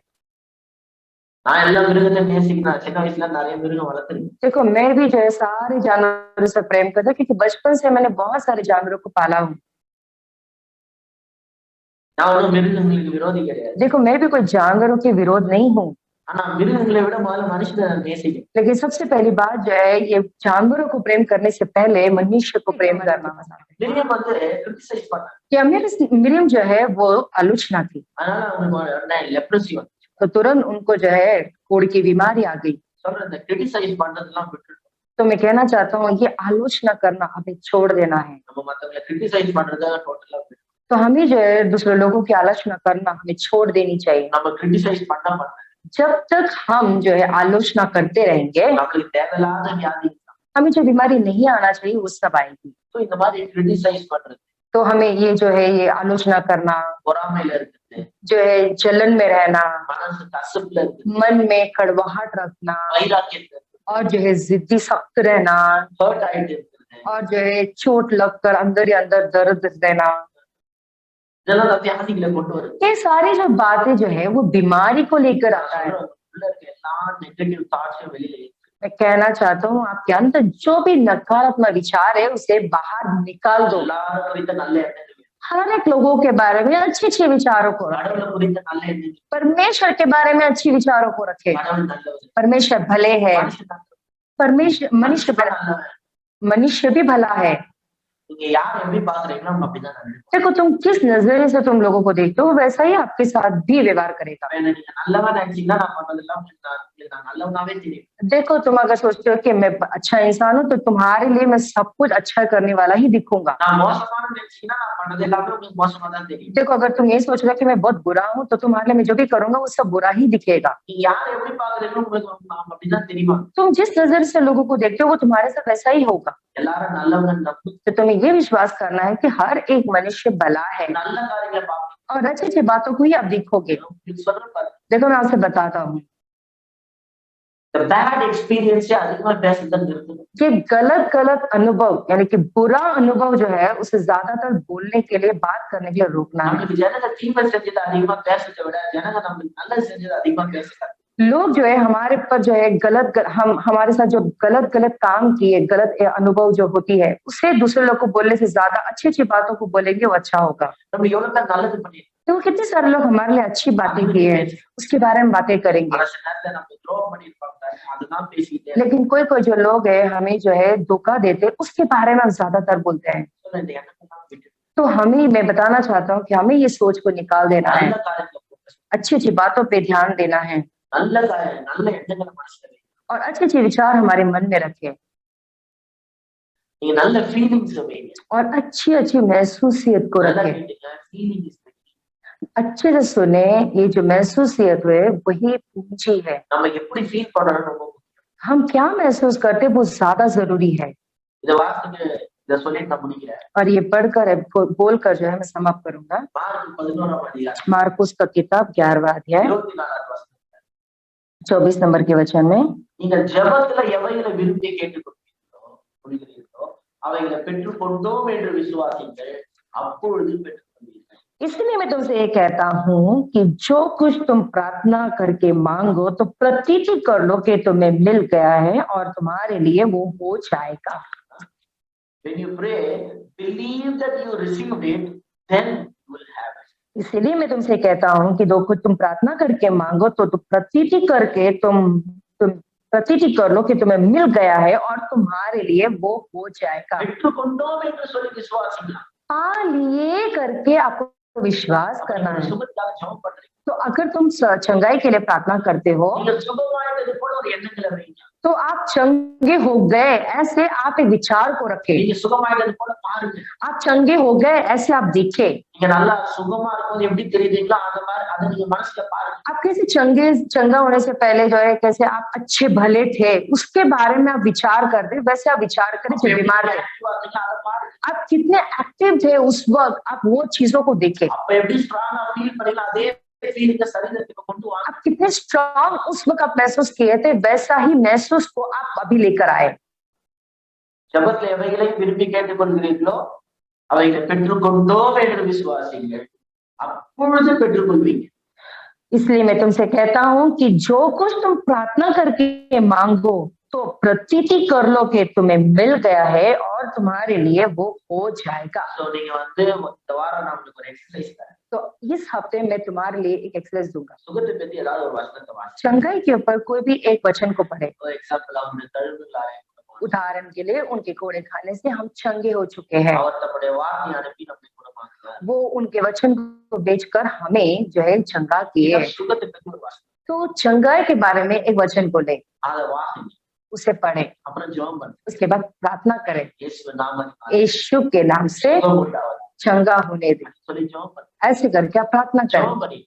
நான் எல்லா மிருகத்தையும் நேசிக்கிறேன். சின்ன வயசுல நிறைய மிருகம் வளர்த்துருக்கேன். देखो मैं भी जो है सारे जानवरों से प्रेम करता हूँ क्योंकि बचपन से मैंने बहुत सारे जानवरों को पाला हूँ। நான் ஒன்றும் மிருகங்களுக்கு விரோதி கிடையாது. देखो मैं भी कोई जानवरों के विरोध नहीं हूँ, ஆனா மிருகங்களை விட முதல்ல மனுஷனை நேசிக்கிறேன். लेकिन सबसे पहली बात जो है ये जानवरों को प्रेम करने से पहले मनुष्य को प्रेम करना पसंद है। மிருகம் வந்து கிரிட்டிசைஸ் பண்ணாங்க. क्या मिरियम जो है वो आलोचना की அதனால அவங்களுக்கு லெப்ரசி வந்து तो तुरंत उनको जो है कोढ़ की बीमारी आ गई। சொல்ற இந்த கிரிட்டிசைஸ் பண்றதெல்லாம் விட்டுட்டு तो मैं कहना चाहता हूँ ये आलोचना करना हमें छोड़ देना है। நம்ம மத்தவங்களை கிரிட்டிசைஸ் பண்றத டோட்டலா விட்டுட்டு तो हमें जो है दूसरे लोगों की आलोचना करना हमें छोड़ देनी चाहिए। நம்ம கிரிட்டிசைஸ் பண்ண जब तक हम जो है आलोचना करते रहेंगे நம்மளுக்கு தேவையில்லாத வியாதி हमें जो बीमारी नहीं आना चाहिए वो सब आएगी। ஸோ இந்த மாதிரி கிரிட்டிசைஸ் பண்றது, तो हमें ये जो है ये आलोचना करना, பொறாமையில இருக்குது, जो है जलन में रहना, மனசு கசப்புல இருக்குது, मन में कड़वाहट रखना வைராக்கியத்துல இருக்குது, और जो है जिद्दी सख्त रहना ஹர்ட் ஆயிட்டு இருக்குது, और जो है चोट लगकर अंदर ही अंदर दर्द रहना, இதெல்லாம் தான் வியாதிகளை கொண்டு வருது. ये सारी जो बातें जो है वो बीमारी को लेकर आता है। உள்ள இருக்க எல்லா நெகட்டிவ் தாட்ஸும் வெளியில இருக்கு. मैं कहना चाहता हूँ आपके अंदर जो भी नकारात्मक विचार है उसे बाहर निकाल दो। எல்லாரும் குறித்த நல்ல எண்ணங்கள் हर एक लोगों के बारे में अच्छे विचारों को रखें। கடவுளை குறித்த நல்ல எண்ணங்கள் परमेश्वर के बारे में अच्छी विचारों को रखें। கடவுள் நல்லவர் परमेश्वर भले है, மனுஷன் நல்லவர் परमेश्वर मनुष्य மனுஷன் நல்லவர் मनुष्य भी भला है। நீங்க யார் எப்படி பாக்குறீங்களோ அவங்க அப்படிதான் நடக்கும் देखो तुम किस नजरिए से तुम लोगों को देखते हो वैसा ही आपके साथ भी व्यवहार करेगा। என்ன நீங்க நல்லவா நினைச்சீங்கன்னா நான் பண்ணதெல்லாம் உங்களுக்கு நான் நல்லவனாவே தெரியும் देखो तुम अगर सोचते हो कि मैं अच्छा इंसान हूँ तो तुम्हारे लिए मैं सब कुछ अच्छा करने वाला ही दिखूंगा। நான் மோசமான நினைச்சீங்கன்னா நான் பண்ணது எல்லாமே உங்களுக்கு மோசமா தான் தெரியும் देखो अगर तुम ये सोच रहे हो कि मैं बहुत बुरा हूँ तो तुम्हारे लिए मैं जो भी करूंगा वो सब बुरा ही दिखेगा। நீங்க யாரை எப்படி பாக்குறீங்களோ உங்களுக்கு அவங்க அப்படிதான் தெரியுமா तुम जिस नजर से लोगों को देखते हो वो तुम्हारे साथ वैसा ही होगा। எல்லாரும் நல்லவங்க நம்பு तो तुम्हें ये विश्वास करना है कि हर एक मनुष्य भला है நல்ல காரியங்களை பார்ப்பீங்க और अच्छी बातों को ही आप देखोगे। உங்களுக்கு சொல்றேன் பாருங்க देखो मैं आपसे बताता हूँ இந்த பேட் எக்ஸ்பீரியன்ஸ் அதிகமா பேசுறதுன்னு நிறுத்தணும் कि गलत अनुभव यानी कि बुरा अनुभव जो है उसे ज्यादातर बोलने के लिए बात करने के लिए रोकना है। நம்மளுக்கு ஜனங்க தீமை செஞ்சது அதிகமா பேசுறதை விட ஜனங்க நம்மளுக்கு நல்லது செஞ்சது அதிகமா பேசுறாங்க लोग जो है हमारे पर जो है हम हमारे साथ जो गलत काम किए गलत अनुभव जो होती है उसे दूसरे लोग को बोलने से ज्यादा अच्छी बातों को बोलेंगे वो अच्छा होगा। நம்ம எவ்வளவு பேர் நல்லது பண்ணிருக்கோம் तो कितने सारे लोग हमारे लिए अच्छी बातें की है उसके बारे में बातें करेंगे। அரசு நேரத்துல நம்ம துரோகம் பண்ணிருப்பாங்க அதுதான் பேசிட்டே लेकिन कोई जो लोग है हमें जो है धोखा देते उसके बारे में हम ज्यादातर बोलते हैं। சொல்ல இந்த எண்ணத்தை தான் விட்டு तो हमें मैं बताना चाहता हूँ कि हमें ये सोच को निकाल देना है, நல்ல காரியத்துல focus अच्छी बातों पे ध्यान देना है நல்ல காரியம் நல்ல எண்ணங்களை மனசுல வைங்க. और अच्छे विचार हमारे मन में रखें நீங்க நல்ல ஃபீலிங்ஸ் வைங்க और अच्छी महसूसियत को நல்ல रखें। ஃபீலிங் இஸ் अच्छे से सुने ये जो महसूसियत है वही पूंजी है। நம்ம எப்படி ஃபீல் பண்றோம் ரொம்ப हम क्या महसूस करते हैं वो ज्यादा जरूरी है। இத வாசிட்டு இத சொல்லிட்டு நான் முடிக்கிறேன் और ये पढ़कर बोलकर जो है मैं समाप्त करूंगा। மார்க் 11 அதிகாரம் मार्कुस का किताब 11वां अध्याय 24 வசனம் 24 नंबर के वचन में நீங்க ஜெபத்துல எவைகளை விரும்பி கேட்டுக்கொள்கிறீர்களோ புரிகிறீர்களோ அவைகளை பெற்றுக்கொண்டோம் என்று விசுவாசிங்கள் அப்பொழுது பெற்றுக்கொள்வீர்கள்। इसलिए मैं तुमसे ये कहता हूँ कि जो कुछ तुम प्रार्थना करके मांगो तो प्रतीति कर लो कि तुम्हें मिल गया है और तुम्हारे लिए वो हो जाएगा। When you pray, believe that you received it, then you will have it. इसीलिए मैं तुमसे कहता हूँ कि जो कुछ तुम प्रार्थना करके मांगो तो प्रतीति करके तुम प्रतीति कर लो कि तुम्हें मिल गया है और तुम्हारे लिए वो हो जाएगा। பெற்றுக்கொண்டோம் என்று சொல்லி விசுவாசிங்க पा लिए करके आपको विश्वास करना है। சுகத்துக்காக ஜெபம் பண்றீங்க तो अगर तुम चंगाई के लिए प्रार्थना करते हो நீங்க சுகமாயிட்டது போல ஒரு எண்ணங்களை வைங்க तो आप चंगे हो गए ऐसे आप एक विचार को रखें। நீங்க சுகமாயிட்டது போல பாருங்க आप चंगे हो गए ऐसे आप दिखे। நீங்க நல்லா सुगमा இருக்கும்போது எப்படி தெரியுதுங்களோ அந்த மாதிரி அதை நீங்க மனசுல பாருங்க आप कैसे चंगा होने से पहले जो है कैसे आप अच्छे भले थे उसके बारे में आप विचार करते वैसे आप विचार करें जब बीमार थे அதை பாருங்க आप कितने एक्टिव थे उस वक्त आप वो चीजों को देखें। அப்ப எப்படி ஸ்ட்ராங்கா ஃபீல் பண்ணீங்களோ அதே फीलिंग शरीरத்துக்கு கொண்டு வாங்க आप कितने स्ट्रांग उस वक्त आप महसूस किए थे वैसा ही महसूस को आप अभी लेकर आए। ஜெபத்துல எவைகளை விரும்பி கேட்டுக்கொள்கிறீர்களோ அவைகளை பெற்றுக்கொண்டோம் என்று விசுவாசிங்கள் அப்பொழுது பெற்றுக்கொள்வீங்க। इसलिए मैं तुमसे कहता हूँ कि जो कुछ तुम प्रार्थना करके मांगो तो प्रतीति कर लो कि तुम्हें मिल गया है और तुम्हारे लिए वो हो जाएगा। சோ நீங்க வந்து இந்த வாரம் நான் உங்களுக்கு ஒரு எக்ஸர்சைஸ் தரேன் तो इस हफ्ते मैं तुम्हारे लिए एक एक्सरसाइज दूंगा। சுகத்தை பத்தி ஏதாவது ஒரு வசனத்தை வாசி चंगाई के ऊपर कोई भी एक वचन को पढ़े। ஒரு எக்ஸாம்பிள் அவங்க தழுவுகளாரே उदाहरण के लिए उनके कोड़े खाने से हम चंगे हो चुके हैं। அவர் தம்முடைய வார்த்தை அனுப்பி நம்மை குணமாக்குவார் वो उनके वचन को बेचकर हमें जो है चंगा किए। சுகத்தை பத்தி ஒரு வசனம் तो चंगाई के बारे में एक वचन को ले அதை வாசிங்க उसे पढ़े அப்புறம் ஜெபம் பண்ணுங்க उसके बाद प्रार्थना करें இயேசு நாமத்தில் यीशु के नाम से சுகம் உண்டாவது चंगा होने दे। சொல்லி ஜெபம் பண்ணுங்க ऐसे करके आप प्रार्थना करें। ஜெபம் பண்ணி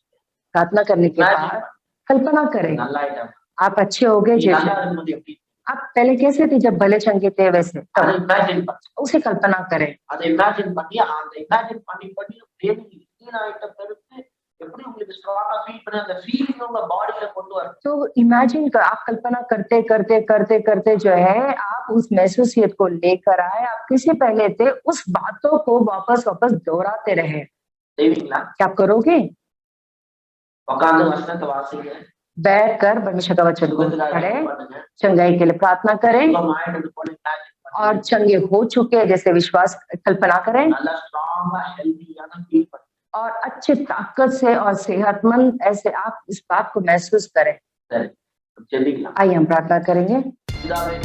प्रार्थना करने के बाद कल्पना करें நல்லா ஆயிட்டாங்க आप अच्छे हो गए நீ जैसे நல்லா இருக்கும்போது எப்படி आप पहले कैसे थे जब भले चंगे थे वैसे அதை இமேஜின் பண்ணுங்க उसे कल्पना करें। அதை இமேஜின் பண்ணி அந்த इमेजिन பண்ணி ட்ரெயினிங் க்ளீன் ஆயிட்ட பிறகு எப்படி உங்களுக்கு ஸ்ட்ராங்கா ஃபீல் பண்ணி அந்த ஃபீலிங் உங்க பாடியில கொண்டு வர तो इमेजिन कर आप कल्पना करते जो है आप उस महसूसियत को लेकर आए। आप किसी पहले थे उस बातों को वापस दोहराते रहे। செய்வீங்களா क्या आप करोगे? உட்கார்ந்து வசனத்தை வாசிங்க बैठकर परमेश्वर का वचन को சுகத்துக்காக पढ़े, பண்ணுங்க चंगाई के लिए प्रार्थना करें சுகமாயிட்டு போல imagine और चंगे हो चुके हैं जैसे विश्वास कल्पना करें நல்லா ஸ்ட்ராங்கா ஹெல்தியான ஃபீல் பண்ணுங்க और अच्छे ताकत से और सेहतमंद ऐसे आप इस बात को महसूस करें। சரி ஜெபிக்கலாம் आइए हम प्रार्थना करेंगे। பிதாவே